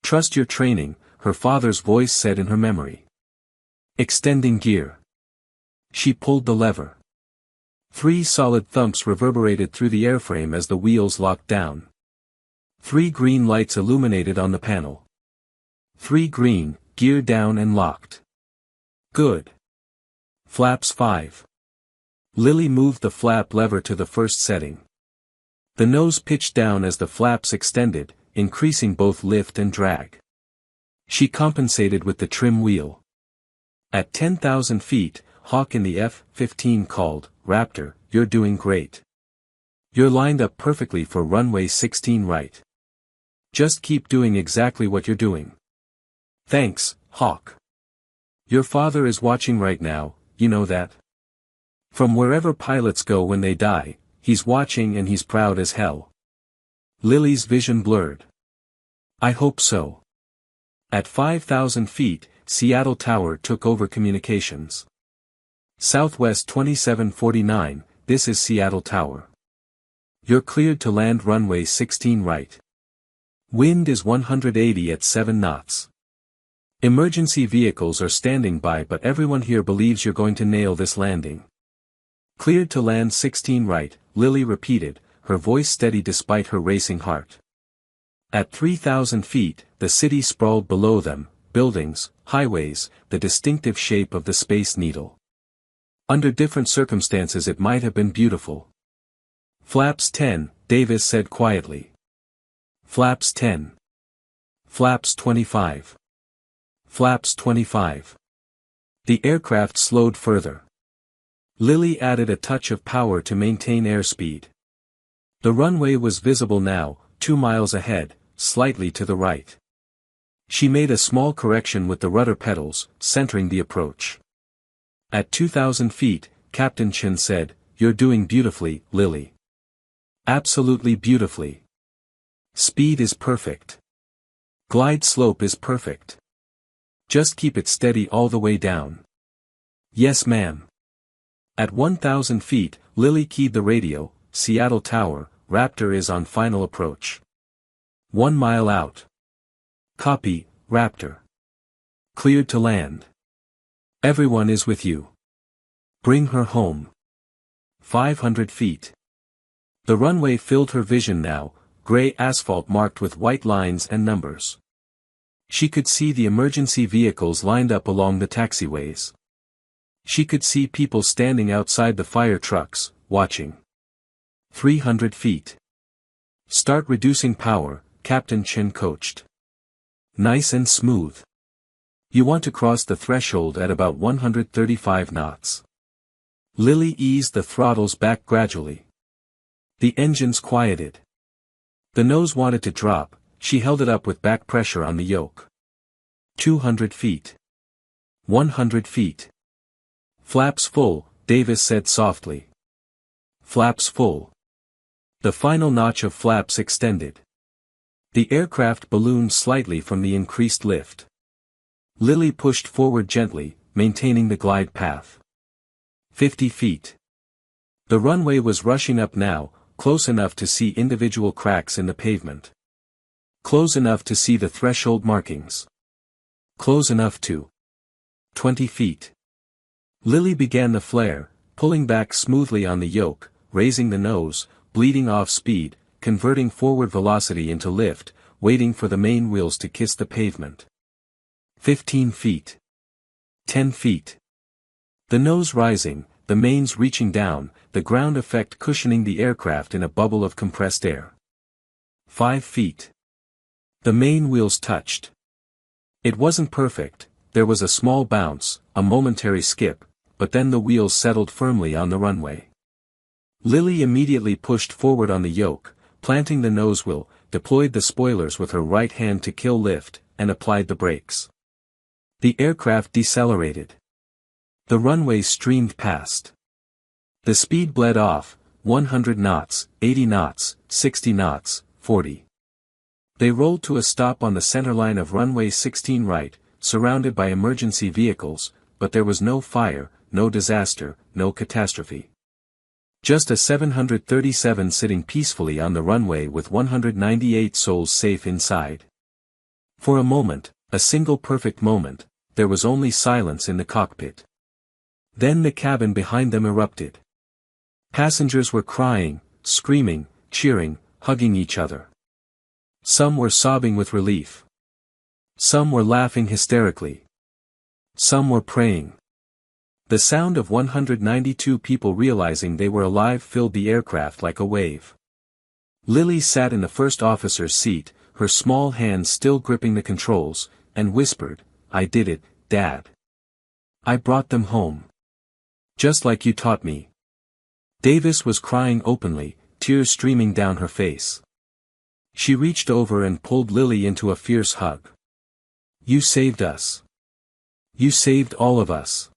Trust your training, her father's voice said in her memory. Extending gear. She pulled the lever. 3 solid thumps reverberated through the airframe as the wheels locked down. 3 green lights illuminated on the panel. 3 green, gear down and locked. Good. Flaps 5. Lily moved the flap lever to the first setting. The nose pitched down as the flaps extended, increasing both lift and drag. She compensated with the trim wheel. At 10,000 feet, Hawk in the F-15 called, Raptor, you're doing great. You're lined up perfectly for runway 16 right. Just keep doing exactly what you're doing. Thanks, Hawk. Your father is watching right now, you know that? From wherever pilots go when they die, he's watching and he's proud as hell. Lily's vision blurred. I hope so. At 5,000 feet, Seattle Tower took over communications. Southwest 2749, this is Seattle Tower. You're cleared to land runway 16 right. Wind is 180 at 7 knots. Emergency vehicles are standing by, but everyone here believes you're going to nail this landing. Cleared to land 16 right, Lily repeated, her voice steady despite her racing heart. At 3,000 feet, the city sprawled below them, buildings, highways, the distinctive shape of the Space Needle. Under different circumstances it might have been beautiful. Flaps 10, Davis said quietly. Flaps 10. Flaps 25. Flaps 25. The aircraft slowed further. Lily added a touch of power to maintain airspeed. The runway was visible now, 2 miles ahead, slightly to the right. She made a small correction with the rudder pedals, centering the approach. At 2,000 feet, Captain Chen said, "You're doing beautifully, Lily. Absolutely beautifully. Speed is perfect. Glide slope is perfect. Just keep it steady all the way down." "Yes, ma'am." At 1,000 feet, Lily keyed the radio, "Seattle Tower, Raptor is on final approach. 1 mile out." "Copy, Raptor. Cleared to land. Everyone is with you. Bring her home." 500 feet. The runway filled her vision now, gray asphalt marked with white lines and numbers. She could see the emergency vehicles lined up along the taxiways. She could see people standing outside the fire trucks, watching. 300 feet. "Start reducing power," Captain Chen coached. "Nice and smooth. You want to cross the threshold at about 135 knots. Lily eased the throttles back gradually. The engines quieted. The nose wanted to drop, she held it up with back pressure on the yoke. 200 feet. 100 feet. "Flaps full," Davis said softly. Flaps full. The final notch of flaps extended. The aircraft ballooned slightly from the increased lift. Lily pushed forward gently, maintaining the glide path. 50 feet. The runway was rushing up now, close enough to see individual cracks in the pavement. Close enough to see the threshold markings. Close enough to. 20 feet. Lily began the flare, pulling back smoothly on the yoke, raising the nose, bleeding off speed, converting forward velocity into lift, waiting for the main wheels to kiss the pavement. 15 feet. 10 feet. The nose rising, the mains reaching down, the ground effect cushioning the aircraft in a bubble of compressed air. 5 feet. The main wheels touched. It wasn't perfect, there was a small bounce, a momentary skip, but then the wheels settled firmly on the runway. Lily immediately pushed forward on the yoke, planting the nose wheel, deployed the spoilers with her right hand to kill lift, and applied the brakes. The aircraft decelerated. The runway streamed past. The speed bled off, 100 knots, 80 knots, 60 knots, 40. They rolled to a stop on the centerline of runway 16 right, surrounded by emergency vehicles, but there was no fire, no disaster, no catastrophe. Just a 737 sitting peacefully on the runway with 198 souls safe inside. For a moment, a single perfect moment, there was only silence in the cockpit. Then the cabin behind them erupted. Passengers were crying, screaming, cheering, hugging each other. Some were sobbing with relief. Some were laughing hysterically. Some were praying. The sound of 192 people realizing they were alive filled the aircraft like a wave. Lily sat in the first officer's seat, her small hands still gripping the controls, and whispered, "I did it, Dad. I brought them home. Just like you taught me." Davis was crying openly, tears streaming down her face. She reached over and pulled Lily into a fierce hug. You saved us. You saved all of us.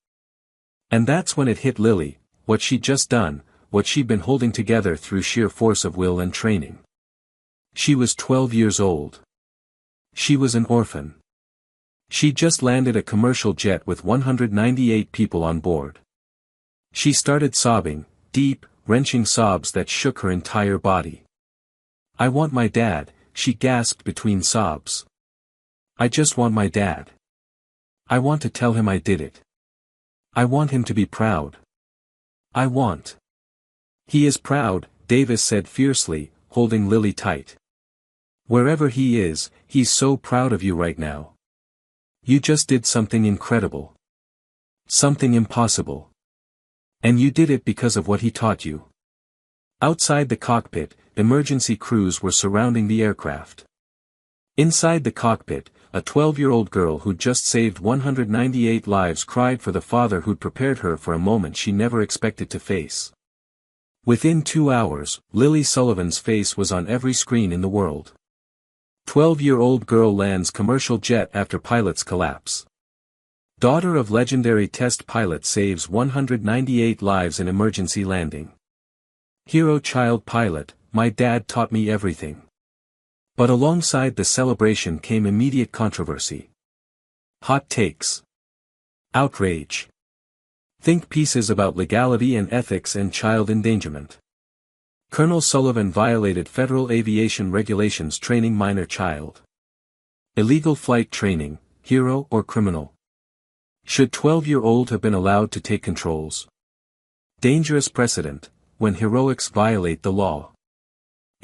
And that's when it hit Lily, what she'd just done, what she'd been holding together through sheer force of will and training. She was 12 years old. She was an orphan. She'd just landed a commercial jet with 198 people on board. She started sobbing, deep, wrenching sobs that shook her entire body. I want my dad, she gasped between sobs. I just want my dad. I want to tell him I did it. I want him to be proud. I want. He is proud, Davis said fiercely, holding Lily tight. Wherever he is, he's so proud of you right now. You just did something incredible. Something impossible. And you did it because of what he taught you. Outside the cockpit, emergency crews were surrounding the aircraft. Inside the cockpit, a 12-year-old girl who'd just saved 198 lives cried for the father who'd prepared her for a moment she never expected to face. Within 2 hours, Lily Sullivan's face was on every screen in the world. 12-year-old girl lands commercial jet after pilot's collapse. Daughter of legendary test pilot saves 198 lives in emergency landing. Hero child pilot, my dad taught me everything. But alongside the celebration came immediate controversy. Hot takes. Outrage. Think pieces about legality and ethics and child endangerment. Colonel Sullivan violated federal aviation regulations training minor child. Illegal flight training, hero or criminal? Should 12-year-old have been allowed to take controls? Dangerous precedent, when heroics violate the law.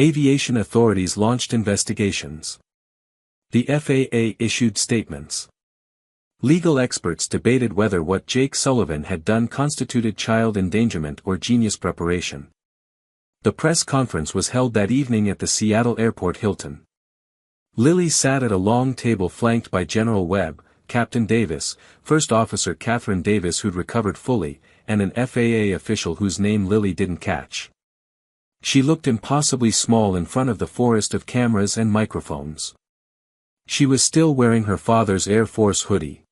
Aviation authorities launched investigations. The FAA issued statements. Legal experts debated whether what Jake Sullivan had done constituted child endangerment or genius preparation. The press conference was held that evening at the Seattle Airport Hilton. Lily sat at a long table flanked by General Webb, Captain Davis, First Officer Catherine Davis who'd recovered fully, and an FAA official whose name Lily didn't catch. She looked impossibly small in front of the forest of cameras and microphones. She was still wearing her father's Air Force hoodie.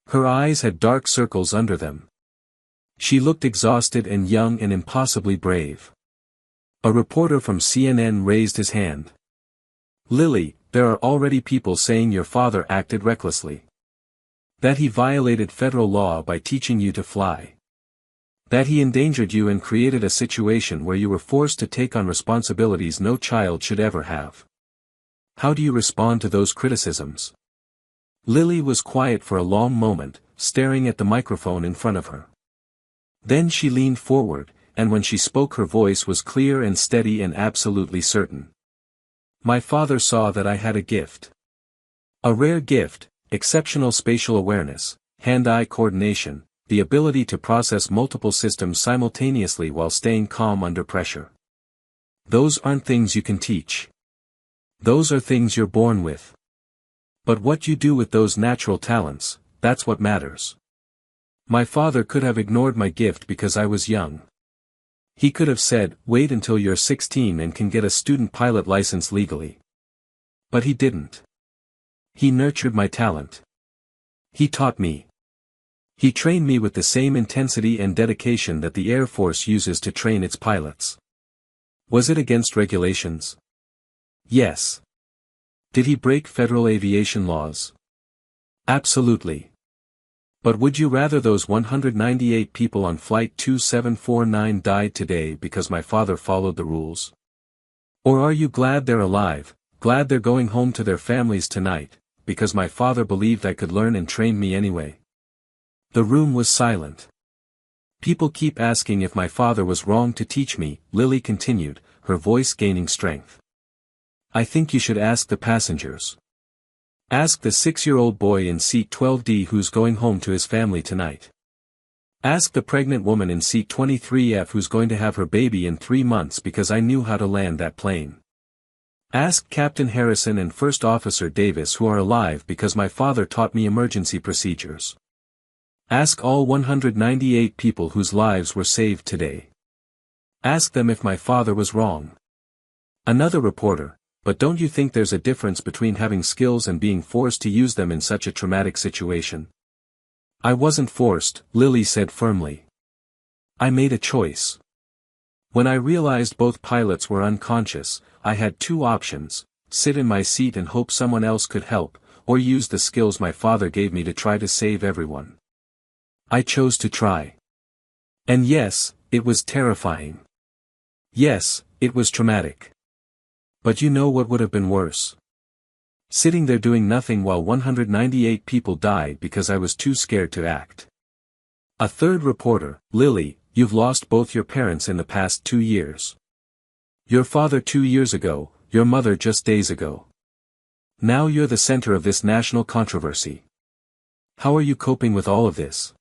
Her eyes had dark circles under them. She looked exhausted and young and impossibly brave. A reporter from CNN raised his hand. Lily, there are already people saying your father acted recklessly. That he violated federal law by teaching you to fly. That he endangered you and created a situation where you were forced to take on responsibilities no child should ever have. How do you respond to those criticisms? Lily was quiet for a long moment, staring at the microphone in front of her. Then she leaned forward, and when she spoke her voice was clear and steady and absolutely certain. My father saw that I had a gift. A rare gift, exceptional spatial awareness, hand-eye coordination, the ability to process multiple systems simultaneously while staying calm under pressure. Those aren't things you can teach. Those are things you're born with. But what you do with those natural talents, that's what matters. My father could have ignored my gift because I was young. He could have said, wait until you're 16 and can get a student pilot license legally. But he didn't. He nurtured my talent. He taught me. He trained me with the same intensity and dedication that the Air Force uses to train its pilots. Was it against regulations? Yes. Did he break federal aviation laws? Absolutely. But would you rather those 198 people on Flight 2749 died today because my father followed the rules? Or are you glad they're alive, glad they're going home to their families tonight, because my father believed I could learn and train me anyway? The room was silent. People keep asking if my father was wrong to teach me, Lily continued, her voice gaining strength. I think you should ask the passengers. Ask the 6-year-old boy in seat 12D who's going home to his family tonight. Ask the pregnant woman in seat 23F who's going to have her baby in 3 months because I knew how to land that plane. Ask Captain Harrison and First Officer Davis who are alive because my father taught me emergency procedures. Ask all 198 people whose lives were saved today. Ask them if my father was wrong. Another reporter, but don't you think there's a difference between having skills and being forced to use them in such a traumatic situation? I wasn't forced, Lily said firmly. I made a choice. When I realized both pilots were unconscious, I had two options: sit in my seat and hope someone else could help, or use the skills my father gave me to try to save everyone. I chose to try. And yes, it was terrifying. Yes, it was traumatic. But you know what would have been worse? Sitting there doing nothing while 198 people died because I was too scared to act. A third reporter: Lily, you've lost both your parents in the past 2 years. Your father 2 years ago, your mother just days ago. Now you're the center of this national controversy. How are you coping with all of this?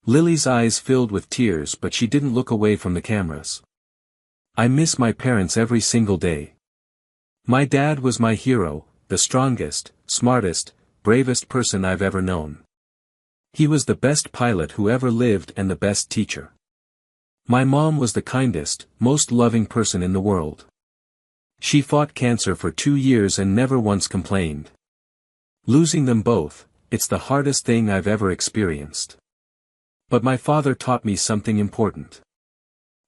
Lily's eyes filled with tears, but she didn't look away from the cameras. I miss my parents every single day. My dad was my hero, the strongest, smartest, bravest person I've ever known. He was the best pilot who ever lived and the best teacher. My mom was the kindest, most loving person in the world. She fought cancer for 2 years and never once complained. Losing them both, it's the hardest thing I've ever experienced. But my father taught me something important.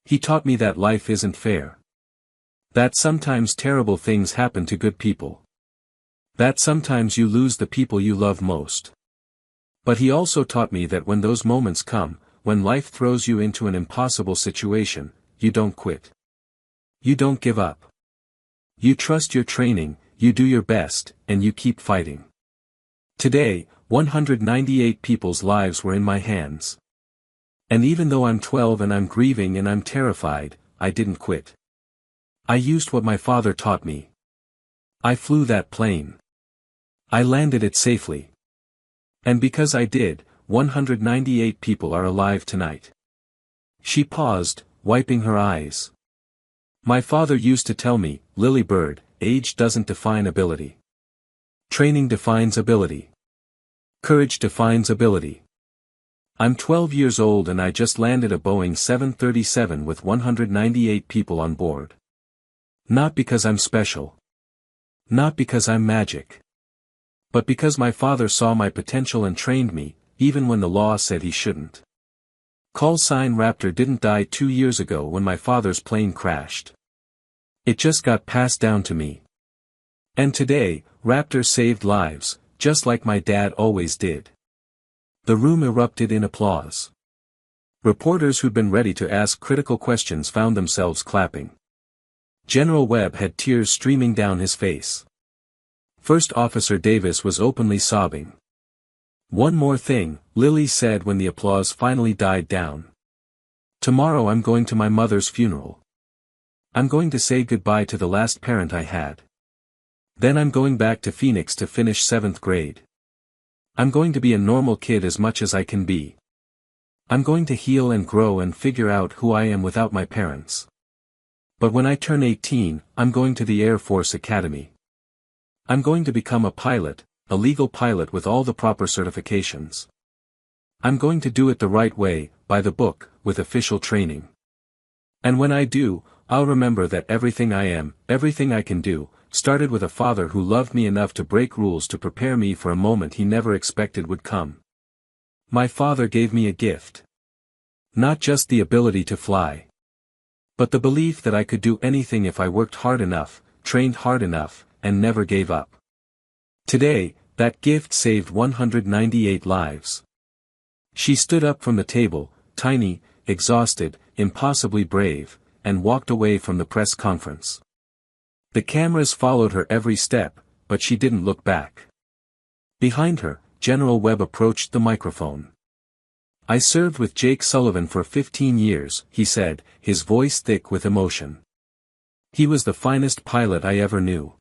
He taught me that life isn't fair. That sometimes terrible things happen to good people. That sometimes you lose the people you love most. But he also taught me that when those moments come, when life throws you into an impossible situation, you don't quit. You don't give up. You trust your training, you do your best, and you keep fighting. Today, 198 people's lives were in my hands. And even though I'm 12 and I'm grieving and I'm terrified, I didn't quit. I used what my father taught me. I flew that plane. I landed it safely. And because I did, 198 people are alive tonight. She paused, wiping her eyes. My father used to tell me, Lily Bird, age doesn't define ability. Training defines ability. Courage defines ability. I'm 12 years old and I just landed a Boeing 737 with 198 people on board. Not because I'm special. Not because I'm magic. But because my father saw my potential and trained me, even when the law said he shouldn't. Call sign Raptor didn't die 2 years ago when my father's plane crashed. It just got passed down to me. And today, Raptor saved lives, just like my dad always did. The room erupted in applause. Reporters who'd been ready to ask critical questions found themselves clapping. General Webb had tears streaming down his face. First Officer Davis was openly sobbing. One more thing, Lily said when the applause finally died down. Tomorrow I'm going to my mother's funeral. I'm going to say goodbye to the last parent I had. Then I'm going back to Phoenix to finish 7th grade. I'm going to be a normal kid as much as I can be. I'm going to heal and grow and figure out who I am without my parents. But when I turn 18, I'm going to the Air Force Academy. I'm going to become a pilot, a legal pilot with all the proper certifications. I'm going to do it the right way, by the book, with official training. And when I do, I'll remember that everything I am, everything I can do, started with a father who loved me enough to break rules to prepare me for a moment he never expected would come. My father gave me a gift. Not just the ability to fly. But the belief that I could do anything if I worked hard enough, trained hard enough, and never gave up. Today, that gift saved 198 lives. She stood up from the table, tiny, exhausted, impossibly brave, and walked away from the press conference. The cameras followed her every step, but she didn't look back. Behind her, General Webb approached the microphone. I served with Jake Sullivan for 15 years, he said, his voice thick with emotion. He was the finest pilot I ever knew.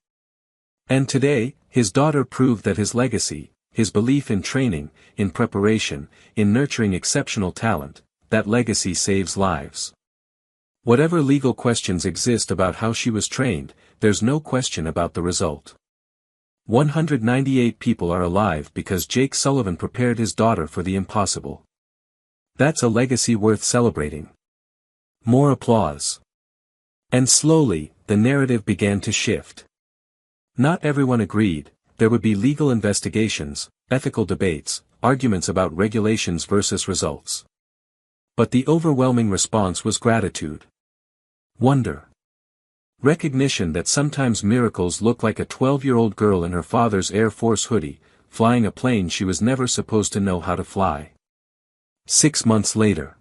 And today, his daughter proved that his legacy, his belief in training, in preparation, in nurturing exceptional talent, that legacy saves lives. Whatever legal questions exist about how she was trained, there's no question about the result. 198 people are alive because Jake Sullivan prepared his daughter for the impossible. That's a legacy worth celebrating. More applause. And slowly, the narrative began to shift. Not everyone agreed. There would be legal investigations, ethical debates, arguments about regulations versus results. But the overwhelming response was gratitude. Wonder. Recognition that sometimes miracles look like a 12-year-old girl in her father's Air Force hoodie, flying a plane she was never supposed to know how to fly. 6 months later.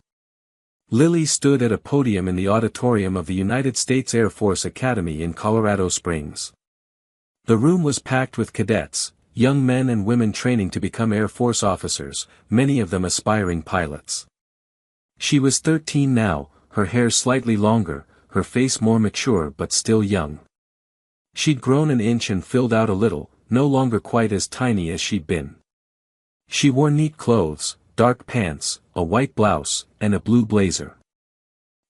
Lily stood at a podium in the auditorium of the United States Air Force Academy in Colorado Springs. The room was packed with cadets, young men and women training to become Air Force officers, many of them aspiring pilots. She was 13 now, her hair slightly longer, her face more mature but still young. She'd grown an inch and filled out a little, no longer quite as tiny as she'd been. She wore neat clothes, dark pants, a white blouse, and a blue blazer.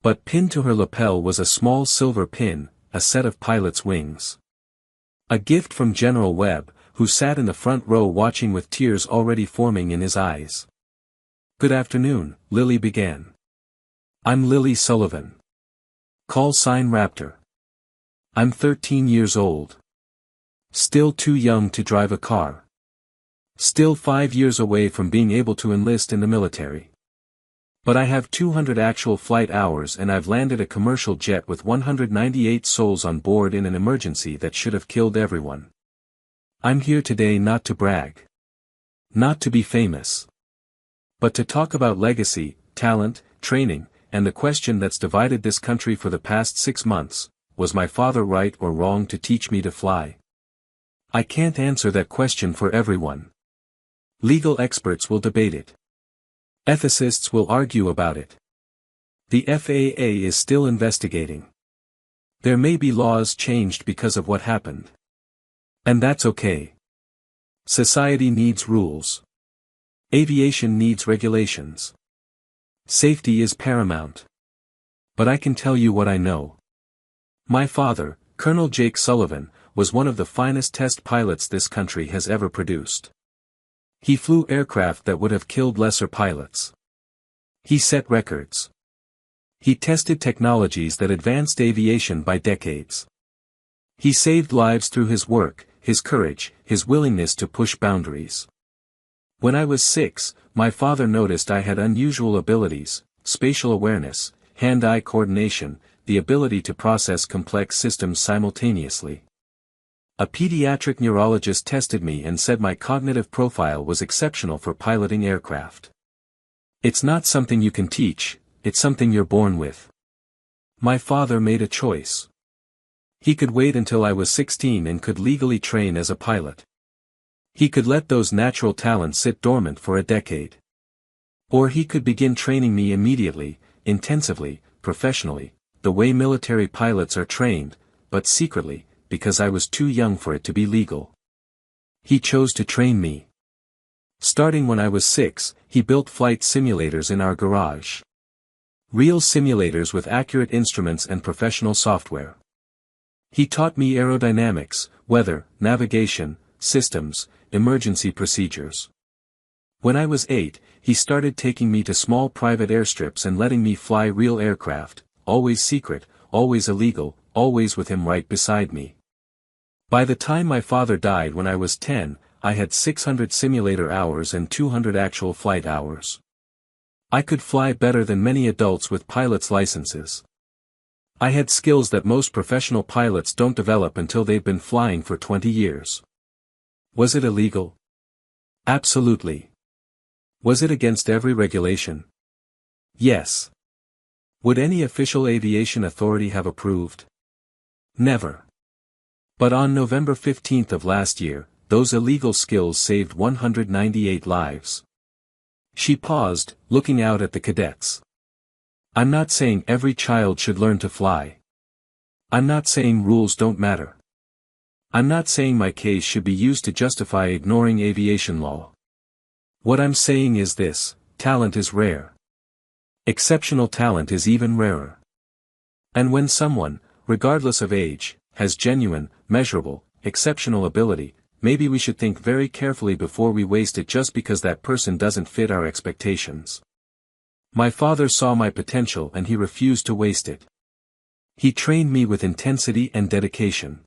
But pinned to her lapel was a small silver pin, a set of pilot's wings. A gift from General Webb, who sat in the front row watching with tears already forming in his eyes. "Good afternoon," Lily began. "I'm Lily Sullivan. Call sign Raptor. I'm 13 years old. Still too young to drive a car. Still 5 years away from being able to enlist in the military. But I have 200 actual flight hours and I've landed a commercial jet with 198 souls on board in an emergency that should have killed everyone. I'm here today not to brag. Not to be famous. But to talk about legacy, talent, training, and the question that's divided this country for the past 6 months, was my father right or wrong to teach me to fly? I can't answer that question for everyone. Legal experts will debate it. Ethicists will argue about it. The FAA is still investigating. There may be laws changed because of what happened. And that's okay. Society needs rules. Aviation needs regulations. Safety is paramount. But I can tell you what I know. My father, Colonel Jake Sullivan, was one of the finest test pilots this country has ever produced. He flew aircraft that would have killed lesser pilots. He set records. He tested technologies that advanced aviation by decades. He saved lives through his work, his courage, his willingness to push boundaries. When I was 6, my father noticed I had unusual abilities, spatial awareness, hand-eye coordination, the ability to process complex systems simultaneously. A pediatric neurologist tested me and said my cognitive profile was exceptional for piloting aircraft. It's not something you can teach, it's something you're born with. My father made a choice. He could wait until I was 16 and could legally train as a pilot. He could let those natural talents sit dormant for a decade. Or he could begin training me immediately, intensively, professionally, the way military pilots are trained, but secretly, because I was too young for it to be legal. He chose to train me. Starting when I was 6, he built flight simulators in our garage. Real simulators with accurate instruments and professional software. He taught me aerodynamics, weather, navigation, systems, emergency procedures. When I was 8, he started taking me to small private airstrips and letting me fly real aircraft, always secret, always illegal, always with him right beside me. By the time my father died when I was 10, I had 600 simulator hours and 200 actual flight hours. I could fly better than many adults with pilot's licenses. I had skills that most professional pilots don't develop until they've been flying for 20 years. Was it illegal? Absolutely. Was it against every regulation? Yes. Would any official aviation authority have approved? Never. But on November 15th of last year, those illegal skills saved 198 lives. She paused, looking out at the cadets. I'm not saying every child should learn to fly. I'm not saying rules don't matter. I'm not saying my case should be used to justify ignoring aviation law. What I'm saying is this: talent is rare. Exceptional talent is even rarer. And when someone, regardless of age, has genuine, measurable, exceptional ability, maybe we should think very carefully before we waste it just because that person doesn't fit our expectations. My father saw my potential and he refused to waste it. He trained me with intensity and dedication.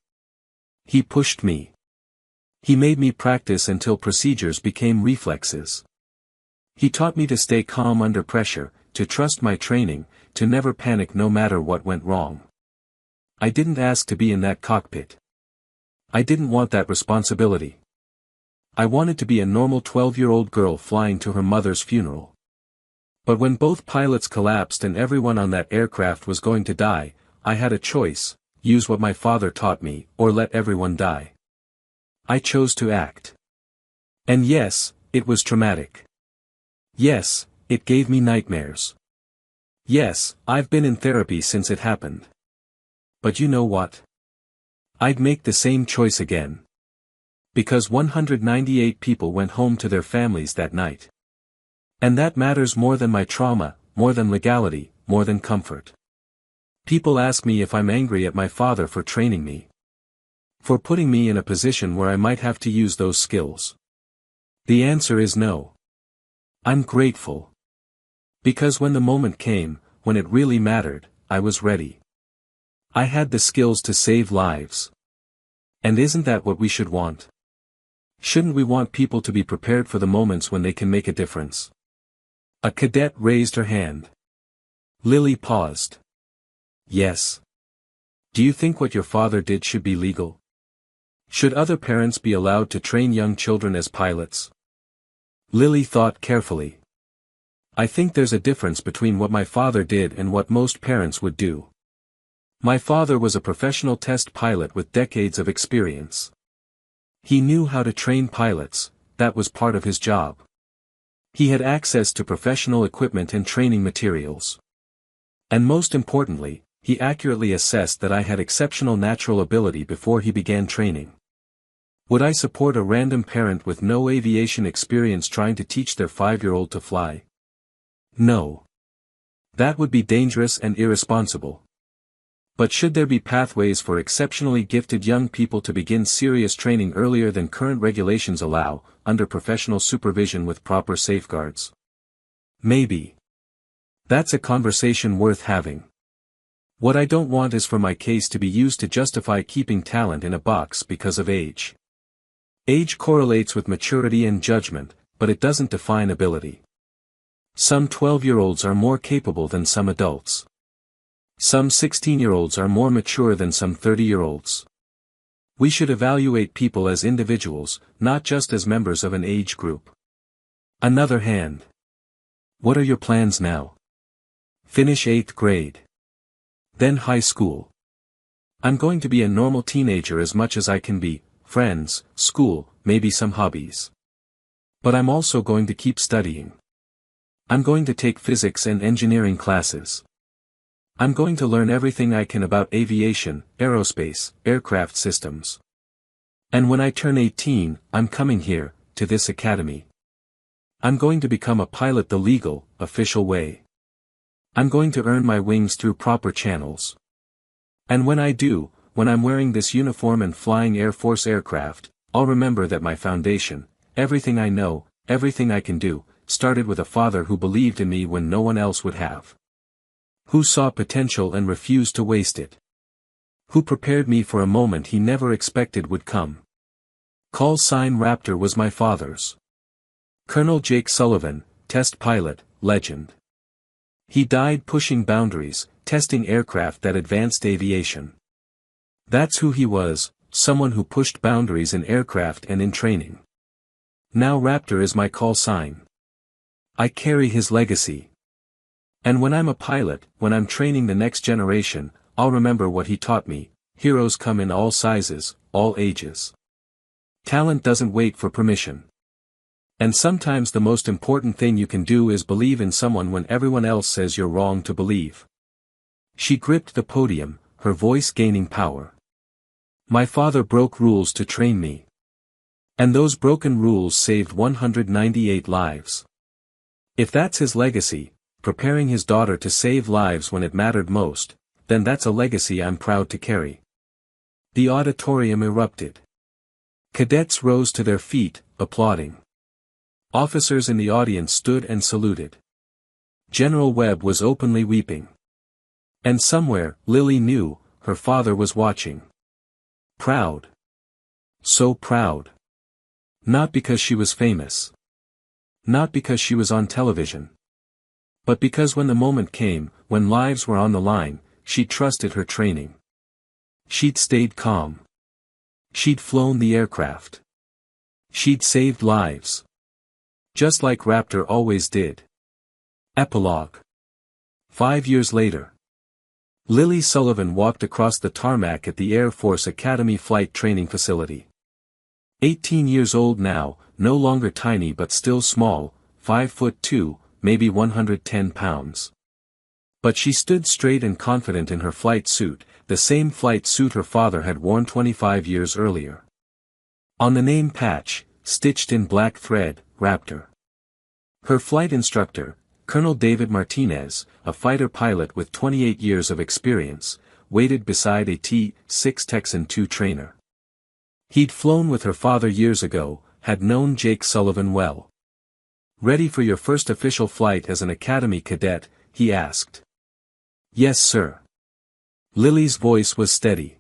He pushed me. He made me practice until procedures became reflexes. He taught me to stay calm under pressure, to trust my training, to never panic no matter what went wrong. I didn't ask to be in that cockpit. I didn't want that responsibility. I wanted to be a normal 12-year-old girl flying to her mother's funeral. But when both pilots collapsed and everyone on that aircraft was going to die, I had a choice: use what my father taught me, or let everyone die. I chose to act. And yes, it was traumatic. Yes, it gave me nightmares. Yes, I've been in therapy since it happened. But you know what? I'd make the same choice again. Because 198 people went home to their families that night. And that matters more than my trauma, more than legality, more than comfort. People ask me if I'm angry at my father for training me. For putting me in a position where I might have to use those skills. The answer is no. I'm grateful. Because when the moment came, when it really mattered, I was ready. I had the skills to save lives. And isn't that what we should want? Shouldn't we want people to be prepared for the moments when they can make a difference? A cadet raised her hand. Lily paused. Yes. Do you think what your father did should be legal? Should other parents be allowed to train young children as pilots? Lily thought carefully. I think there's a difference between what my father did and what most parents would do. My father was a professional test pilot with decades of experience. He knew how to train pilots, that was part of his job. He had access to professional equipment and training materials. And most importantly, he accurately assessed that I had exceptional natural ability before he began training. Would I support a random parent with no aviation experience trying to teach their 5-year-old to fly? No. That would be dangerous and irresponsible. But should there be pathways for exceptionally gifted young people to begin serious training earlier than current regulations allow, under professional supervision with proper safeguards? Maybe. That's a conversation worth having. What I don't want is for my case to be used to justify keeping talent in a box because of age. Age correlates with maturity and judgment, but it doesn't define ability. Some 12-year-olds are more capable than some adults. Some 16-year-olds are more mature than some 30-year-olds. We should evaluate people as individuals, not just as members of an age group. Another hand. What are your plans now? Finish 8th grade. Then high school. I'm going to be a normal teenager as much as I can be, friends, school, maybe some hobbies. But I'm also going to keep studying. I'm going to take physics and engineering classes. I'm going to learn everything I can about aviation, aerospace, aircraft systems. And when I turn 18, I'm coming here, to this academy. I'm going to become a pilot the legal, official way. I'm going to earn my wings through proper channels. And when I do, when I'm wearing this uniform and flying Air Force aircraft, I'll remember that my foundation, everything I know, everything I can do, started with a father who believed in me when no one else would have. Who saw potential and refused to waste it. Who prepared me for a moment he never expected would come. Call sign Raptor was my father's. Colonel Jake Sullivan, test pilot, legend. He died pushing boundaries, testing aircraft that advanced aviation. That's who he was, someone who pushed boundaries in aircraft and in training. Now Raptor is my call sign. I carry his legacy. And when I'm a pilot, when I'm training the next generation, I'll remember what he taught me. Heroes come in all sizes, all ages. Talent doesn't wait for permission. And sometimes the most important thing you can do is believe in someone when everyone else says you're wrong to believe. She gripped the podium, her voice gaining power. My father broke rules to train me. And those broken rules saved 198 lives. If that's his legacy, preparing his daughter to save lives when it mattered most, then that's a legacy I'm proud to carry. The auditorium erupted. Cadets rose to their feet, applauding. Officers in the audience stood and saluted. General Webb was openly weeping. And somewhere, Lily knew, her father was watching. Proud. So proud. Not because she was famous. Not because she was on television. But because when the moment came, when lives were on the line, she trusted her training. She'd stayed calm. She'd flown the aircraft. She'd saved lives. Just like Raptor always did. Epilogue. 5 years later. Lily Sullivan walked across the tarmac at the Air Force Academy flight training facility. 18 years old now, no longer tiny but still small, 5'2", maybe 110 pounds. But she stood straight and confident in her flight suit, the same flight suit her father had worn 25 years earlier. On the name patch, stitched in black thread, Raptor. Her flight instructor, Colonel David Martinez, a fighter pilot with 28 years of experience, waited beside a T-6 Texan II trainer. He'd flown with her father years ago, had known Jake Sullivan well. "Ready for your first official flight as an academy cadet?" he asked. "Yes, sir." Lily's voice was steady.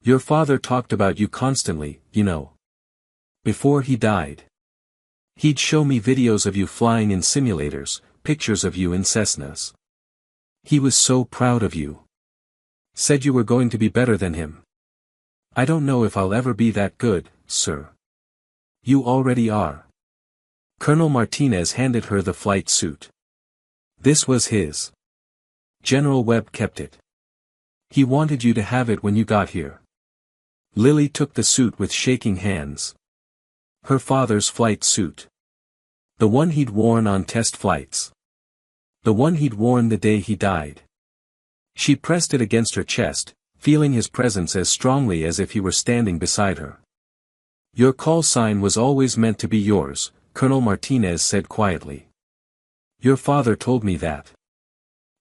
"Your father talked about you constantly, you know. Before he died. He'd show me videos of you flying in simulators, pictures of you in Cessnas. He was so proud of you. Said you were going to be better than him. I don't know if I'll ever be that good, sir." "You already are." Colonel Martinez handed her the flight suit. This was his. General Webb kept it. He wanted you to have it when you got here. Lily took the suit with shaking hands. Her father's flight suit. The one he'd worn on test flights. The one he'd worn the day he died. She pressed it against her chest, feeling his presence as strongly as if he were standing beside her. "Your call sign was always meant to be yours," Colonel Martinez said quietly. "Your father told me that.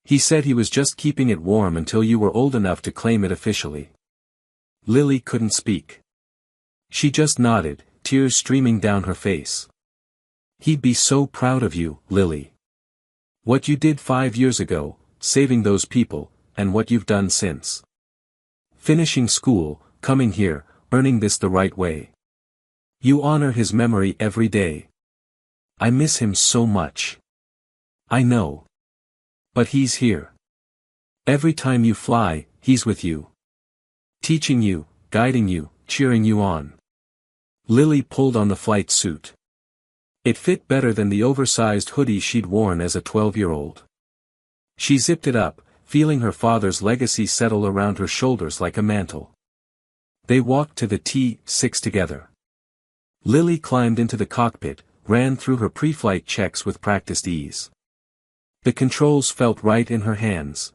He said he was just keeping it warm until you were old enough to claim it officially." Lily couldn't speak. She just nodded, tears streaming down her face. "He'd be so proud of you, Lily. What you did 5 years ago, saving those people, and what you've done since. Finishing school, coming here, earning this the right way. You honor his memory every day. I miss him so much. I know. But he's here. Every time you fly, he's with you. Teaching you, guiding you, cheering you on." Lily pulled on the flight suit. It fit better than the oversized hoodie she'd worn as a 12-year-old. She zipped it up, feeling her father's legacy settle around her shoulders like a mantle. They walked to the T-6 together. Lily climbed into the cockpit, ran through her pre-flight checks with practiced ease. The controls felt right in her hands.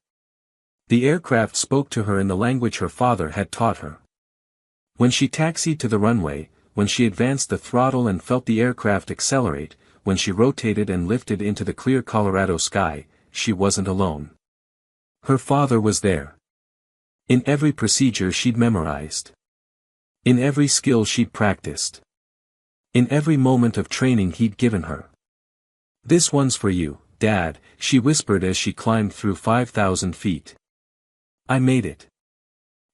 The aircraft spoke to her in the language her father had taught her. When she taxied to the runway, when she advanced the throttle and felt the aircraft accelerate, when she rotated and lifted into the clear Colorado sky, she wasn't alone. Her father was there. In every procedure she'd memorized. In every skill she'd practiced. In every moment of training he'd given her. "This one's for you, Dad," she whispered as she climbed through 5,000 feet. "I made it.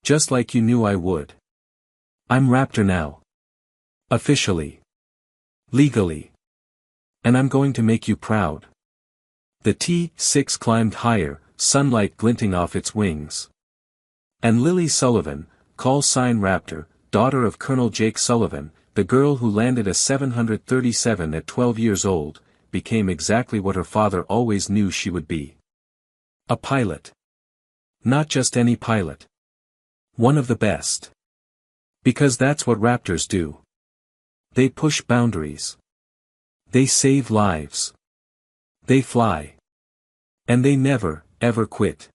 Just like you knew I would. I'm Raptor now. Officially. Legally. And I'm going to make you proud." The T-6 climbed higher, sunlight glinting off its wings. And Lily Sullivan, call sign Raptor, daughter of Colonel Jake Sullivan, the girl who landed a 737 at 12 years old, became exactly what her father always knew she would be. A pilot. Not just any pilot. One of the best. Because that's what Raptors do. They push boundaries. They save lives. They fly. And they never, ever quit.